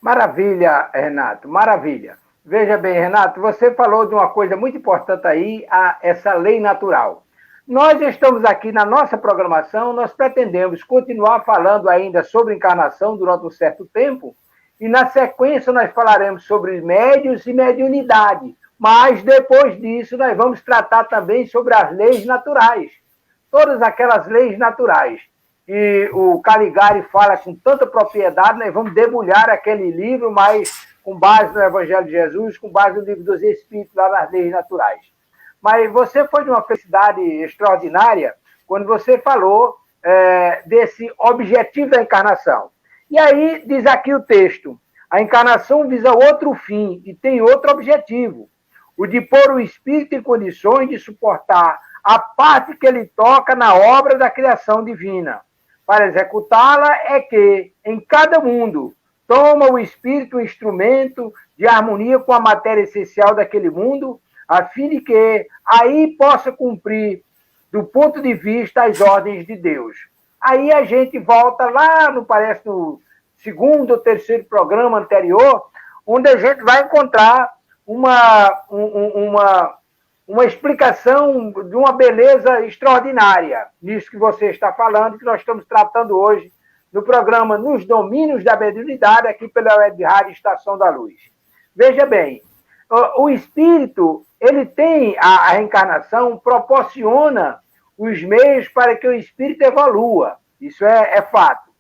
Maravilha, Renato, maravilha. Veja bem, Renato, você falou de uma coisa muito importante aí, essa lei natural. Nós estamos aqui na nossa programação, nós pretendemos continuar falando ainda sobre encarnação durante um certo tempo, e na sequência nós falaremos sobre médios e mediunidade, mas depois disso nós vamos tratar também sobre as leis naturais, todas aquelas leis naturais. E o Caligari fala com tanta propriedade, nós vamos debulhar aquele livro, mas com base no Evangelho de Jesus, com base no livro dos Espíritos, lá nas leis naturais. Mas você foi de uma felicidade extraordinária quando você falou desse objetivo da encarnação. E aí diz aqui o texto, a encarnação visa outro fim e tem outro objetivo, o de pôr o espírito em condições de suportar a parte que ele toca na obra da criação divina. Para executá-la é que, em cada mundo, toma o espírito um instrumento de harmonia com a matéria essencial daquele mundo, a fim de que aí possa cumprir, do ponto de vista, as ordens de Deus. Aí a gente volta lá, parece no segundo ou terceiro programa anterior, onde a gente vai encontrar uma explicação de uma beleza extraordinária nisso que você está falando, que nós estamos tratando hoje no programa Nos Domínios da Mediunidade, aqui pela Web Rádio Estação da Luz. Veja bem, o espírito, ele tem a reencarnação, proporciona os meios para que o espírito evolua, isso é fato.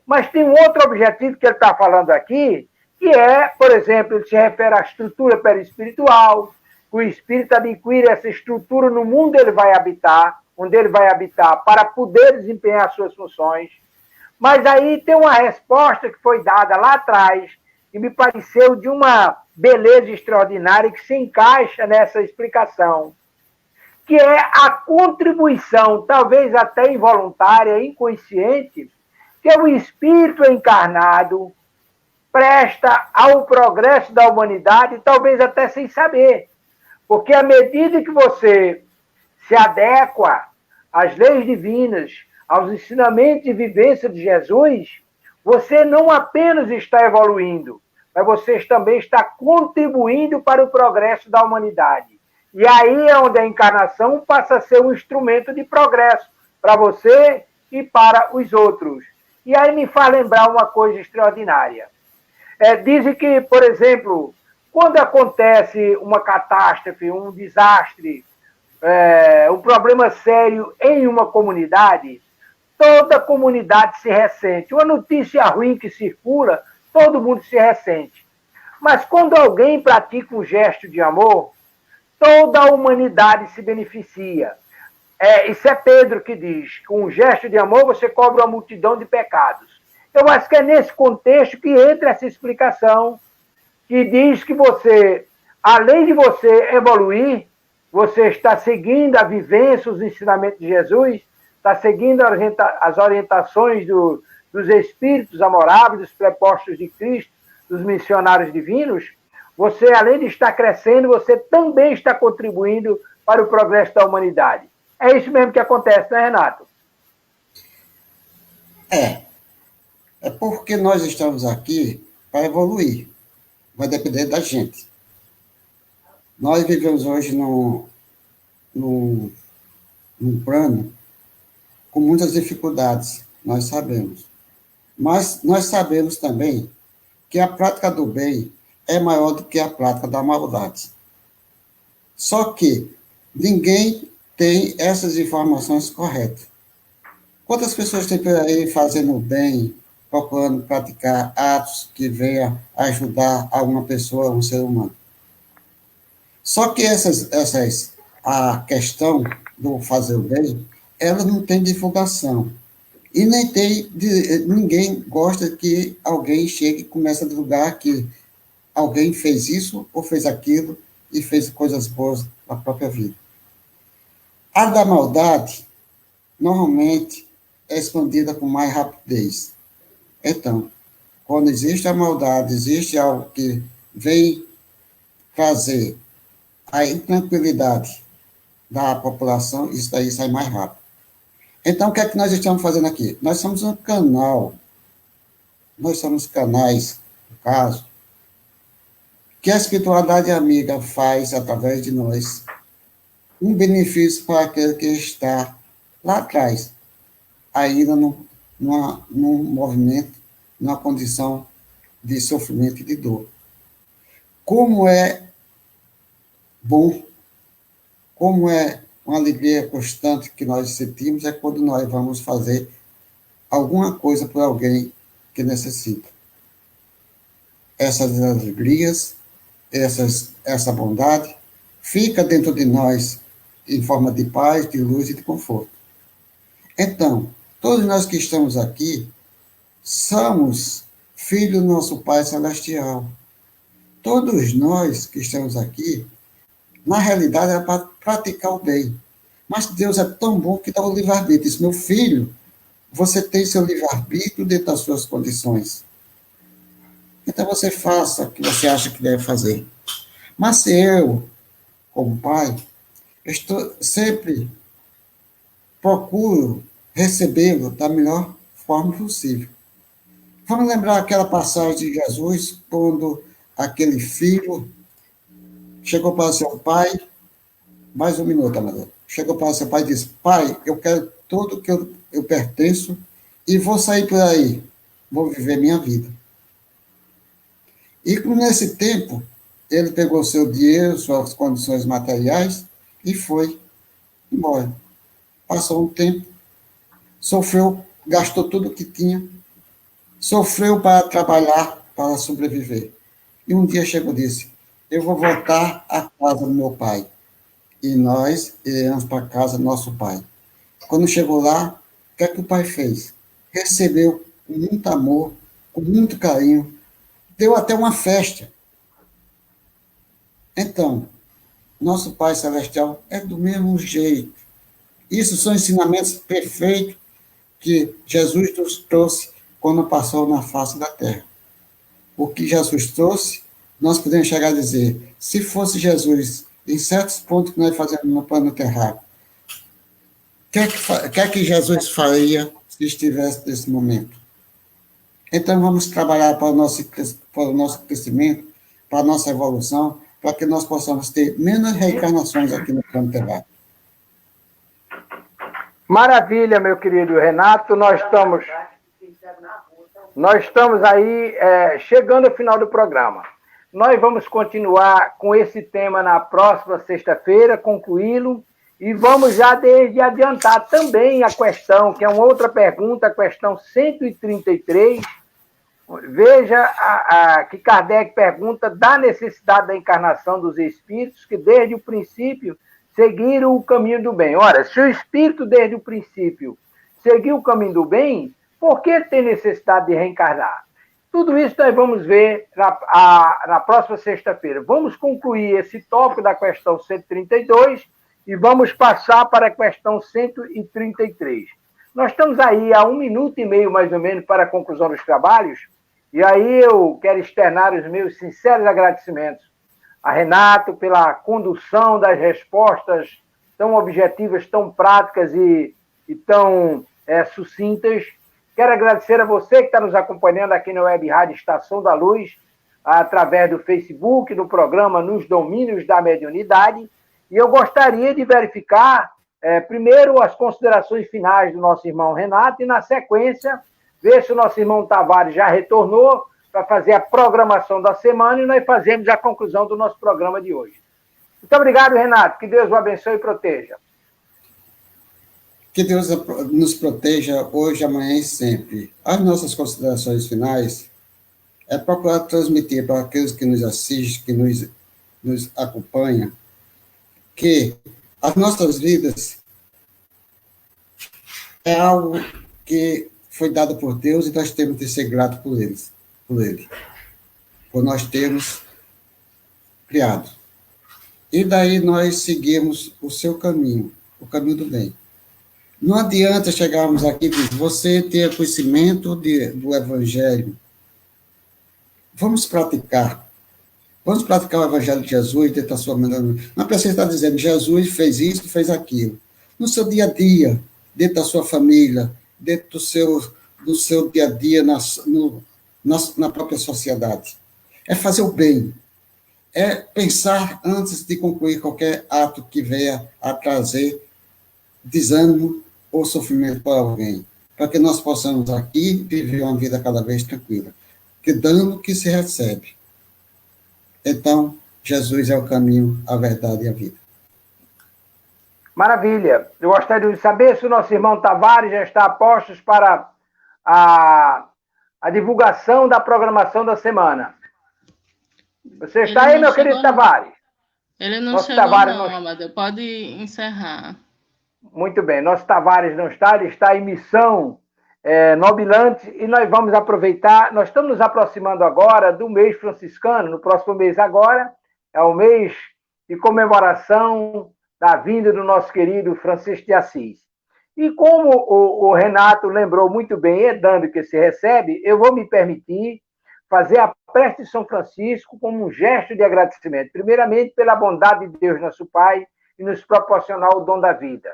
Mas tem um outro objetivo que ele está falando aqui, que é, por exemplo, ele se refere à estrutura perispiritual, o espírito adquire essa estrutura no mundo onde ele vai habitar, para poder desempenhar suas funções. Mas aí tem uma resposta que foi dada lá atrás, que me pareceu de uma beleza extraordinária, que se encaixa nessa explicação, que é a contribuição, talvez até involuntária, inconsciente, que o espírito encarnado presta ao progresso da humanidade, talvez até sem saber. Porque à medida que você se adequa às leis divinas, aos ensinamentos e vivência de Jesus, você não apenas está evoluindo, mas você também está contribuindo para o progresso da humanidade. E aí é onde a encarnação passa a ser um instrumento de progresso para você e para os outros. E aí me faz lembrar uma coisa extraordinária. Dizem que, por exemplo, quando acontece uma catástrofe, um desastre, um problema sério em uma comunidade, toda a comunidade se ressente. Uma notícia ruim que circula, todo mundo se ressente. Mas quando alguém pratica um gesto de amor, toda a humanidade se beneficia. Isso é Pedro que diz, com um gesto de amor você cobre uma multidão de pecados. Eu acho que é nesse contexto que entra essa explicação, que diz que você, além de você evoluir, você está seguindo a vivência, os ensinamentos de Jesus, está seguindo as orientações dos espíritos amoráveis, dos prepostos de Cristo, dos missionários divinos. Você, além de estar crescendo, você também está contribuindo para o progresso da humanidade. É isso mesmo que acontece, não é, Renato? É porque nós estamos aqui para evoluir. Vai depender da gente. Nós vivemos hoje num plano com muitas dificuldades, nós sabemos. Mas nós sabemos também que a prática do bem é maior do que a prática da maldade. Só que ninguém tem essas informações corretas. Quantas pessoas tem por aí fazendo o bem, procurando praticar atos que venham ajudar alguma pessoa, um ser humano? Só que a questão do fazer o bem, ela não tem divulgação. E nem tem, ninguém gosta que alguém chegue e comece a divulgar que alguém fez isso ou fez aquilo e fez coisas boas na própria vida. A da maldade, normalmente, é expandida com mais rapidez. Então, Quando existe a maldade, existe algo que vem trazer a intranquilidade da população, isso daí sai mais rápido. Então, o que é que nós estamos fazendo aqui? Nós somos um canal, nós somos canais, no caso, que a espiritualidade amiga faz através de nós um benefício para aquele que está lá atrás, ainda num movimento, numa condição de sofrimento e de dor. Como é bom, como é uma alegria constante que nós sentimos é quando nós vamos fazer alguma coisa por alguém que necessita. Essas alegrias, essa bondade, fica dentro de nós em forma de paz, de luz e de conforto. Então, todos nós que estamos aqui somos filhos do nosso Pai Celestial. Todos nós que estamos aqui, na realidade, é para praticar o bem. Mas Deus é tão bom que dá o livre-arbítrio. Diz, meu filho, você tem seu livre-arbítrio dentro das suas condições. Então você faça o que você acha que deve fazer. Mas se eu, como pai, sempre procuro recebê-lo da melhor forma possível. Vamos lembrar aquela passagem de Jesus, quando aquele filho chegou para seu pai, mais um minuto, Amador. Chegou para seu pai e disse, pai, eu quero tudo que eu pertenço e vou sair por aí, vou viver minha vida. E nesse tempo, ele pegou seu dinheiro, suas condições materiais e foi embora. Passou um tempo, sofreu, gastou tudo o que tinha, sofreu para trabalhar, para sobreviver. E um dia chegou e disse, eu vou voltar à casa do meu pai. E nós iremos para a casa do nosso pai. Quando chegou lá, o que é que o pai fez? Recebeu com muito amor, com muito carinho, deu até uma festa. Então, nosso Pai Celestial é do mesmo jeito. Isso são ensinamentos perfeitos que Jesus nos trouxe quando passou na face da terra. O que Jesus trouxe, nós podemos chegar a dizer, se fosse Jesus, em certos pontos que nós fazemos no plano terráqueo, o que é que Jesus faria se estivesse nesse momento? Então, vamos trabalhar para o nosso crescimento, para a nossa evolução, para que nós possamos ter menos reencarnações aqui no plano terráqueo. Maravilha, meu querido Renato. Nós estamos aí chegando ao final do programa. Nós vamos continuar com esse tema na próxima sexta-feira, concluí-lo, e vamos já desde adiantar também a questão, que é uma outra pergunta, a questão 133. Veja que Kardec pergunta da necessidade da encarnação dos espíritos que desde o princípio seguiram o caminho do bem. Ora, se o espírito desde o princípio seguiu o caminho do bem, por que tem necessidade de reencarnar? Tudo isso nós vamos ver na próxima sexta-feira. Vamos concluir esse tópico da questão 132 e vamos passar para a questão 133. Nós estamos aí há 1 minuto e meio, mais ou menos, para a conclusão dos trabalhos, e aí eu quero externar os meus sinceros agradecimentos a Renato pela condução das respostas tão objetivas, tão práticas e tão sucintas. Quero agradecer a você que está nos acompanhando aqui na Web Rádio Estação da Luz, através do Facebook, do programa Nos Domínios da Mediunidade. E eu gostaria de verificar, primeiro, as considerações finais do nosso irmão Renato e, na sequência, ver se o nosso irmão Tavares já retornou para fazer a programação da semana e nós fazemos a conclusão do nosso programa de hoje. Muito obrigado, Renato. Que Deus o abençoe e proteja. Que Deus nos proteja hoje, amanhã e sempre. As nossas considerações finais é procurar transmitir para aqueles que nos assistem, que nos acompanham, que as nossas vidas é algo que foi dado por Deus e nós temos de ser gratos por Ele, por nós termos criado. E daí nós seguimos o seu caminho, o caminho do bem. Não adianta chegarmos aqui e dizer, você ter conhecimento do Evangelho, Vamos praticar. Vamos praticar o Evangelho de Jesus dentro da sua maneira. Não precisa estar dizendo, Jesus fez isso, fez aquilo. No seu dia a dia, dentro da sua família, dentro do seu dia a dia na própria sociedade. É fazer o bem. É pensar antes de concluir qualquer ato que venha a trazer desânimo ou sofrimento para alguém, para que nós possamos aqui viver uma vida cada vez tranquila, que dano que se recebe. Então, Jesus é o caminho, a verdade e a vida. Maravilha. Eu gostaria de saber se o nosso irmão Tavares já está a postos para a divulgação da programação da semana. Você está aí, meu querido Tavares? Ele não chegou, não, Amadeu. Pode encerrar. Muito bem. Nosso Tavares não está, ele está em missão nobilante e nós vamos aproveitar. Nós estamos nos aproximando agora do mês franciscano. No próximo mês agora é o mês de comemoração da vinda do nosso querido Francisco de Assis. E como o Renato lembrou muito bem, é dando que se recebe, eu vou me permitir fazer a prece de São Francisco como um gesto de agradecimento. Primeiramente, pela bondade de Deus, nosso Pai, e nos proporcionar o dom da vida.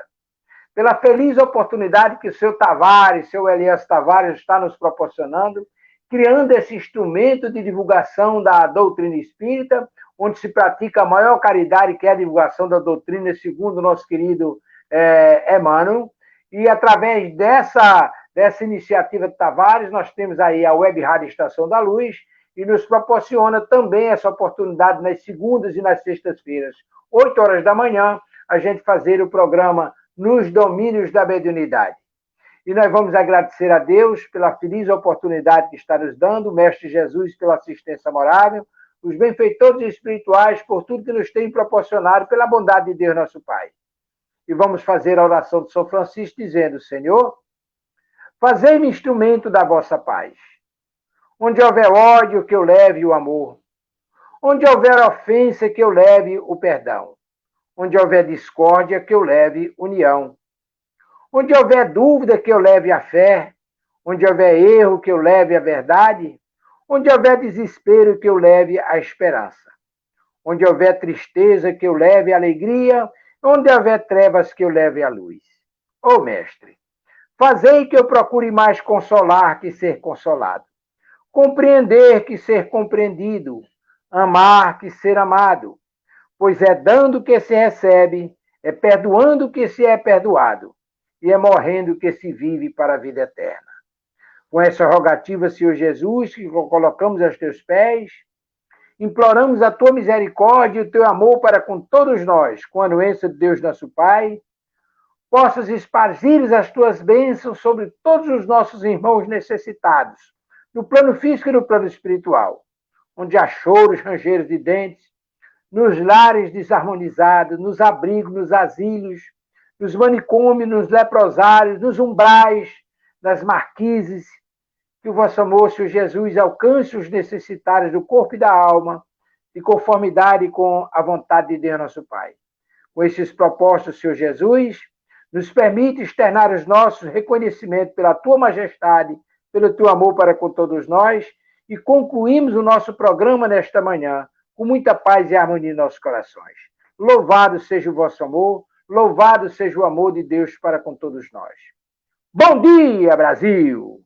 Pela feliz oportunidade que o seu Tavares, seu Elias Tavares, está nos proporcionando, criando esse instrumento de divulgação da doutrina espírita, onde se pratica a maior caridade, que é a divulgação da doutrina, segundo o nosso querido Emmanuel. E através dessa iniciativa de Tavares, nós temos aí a Web Rádio Estação da Luz, e nos proporciona também essa oportunidade nas segundas e nas sextas-feiras, 8 horas da manhã, a gente fazer o programa Nos Domínios da Mediunidade. E nós vamos agradecer a Deus pela feliz oportunidade que está nos dando, o Mestre Jesus pela assistência morável, os benfeitores espirituais por tudo que nos tem proporcionado, pela bondade de Deus, nosso Pai. E vamos fazer a oração de São Francisco, dizendo, Senhor, fazei-me instrumento da vossa paz. Onde houver ódio, que eu leve o amor. Onde houver ofensa, que eu leve o perdão. Onde houver discórdia, que eu leve união. Onde houver dúvida, que eu leve a fé. Onde houver erro, que eu leve a verdade. Onde houver desespero, que eu leve a esperança. Onde houver tristeza, que eu leve a alegria. Onde houver trevas, que eu leve a luz. Ó Mestre, fazei que eu procure mais consolar que ser consolado. Compreender que ser compreendido. Amar que ser amado. Pois é dando que se recebe, é perdoando que se é perdoado, e é morrendo que se vive para a vida eterna. Com essa rogativa, Senhor Jesus, que colocamos aos teus pés, imploramos a tua misericórdia e o teu amor para com todos nós, com a anuência de Deus nosso Pai, possas espargir as tuas bênçãos sobre todos os nossos irmãos necessitados, no plano físico e no plano espiritual, onde há choros, rangeiros de dentes, nos lares desarmonizados, nos abrigos, nos asilos, nos manicômios, nos leprosários, nos umbrais, nas marquises, que o vosso amor, Senhor Jesus, alcance os necessitados do corpo e da alma, de conformidade com a vontade de Deus, nosso Pai. Com esses propósitos, Senhor Jesus, nos permite externar os nossos reconhecimentos pela tua majestade, pelo teu amor para com todos nós, e concluímos o nosso programa nesta manhã, com muita paz e harmonia em nossos corações. Louvado seja o vosso amor, louvado seja o amor de Deus para com todos nós. Bom dia, Brasil!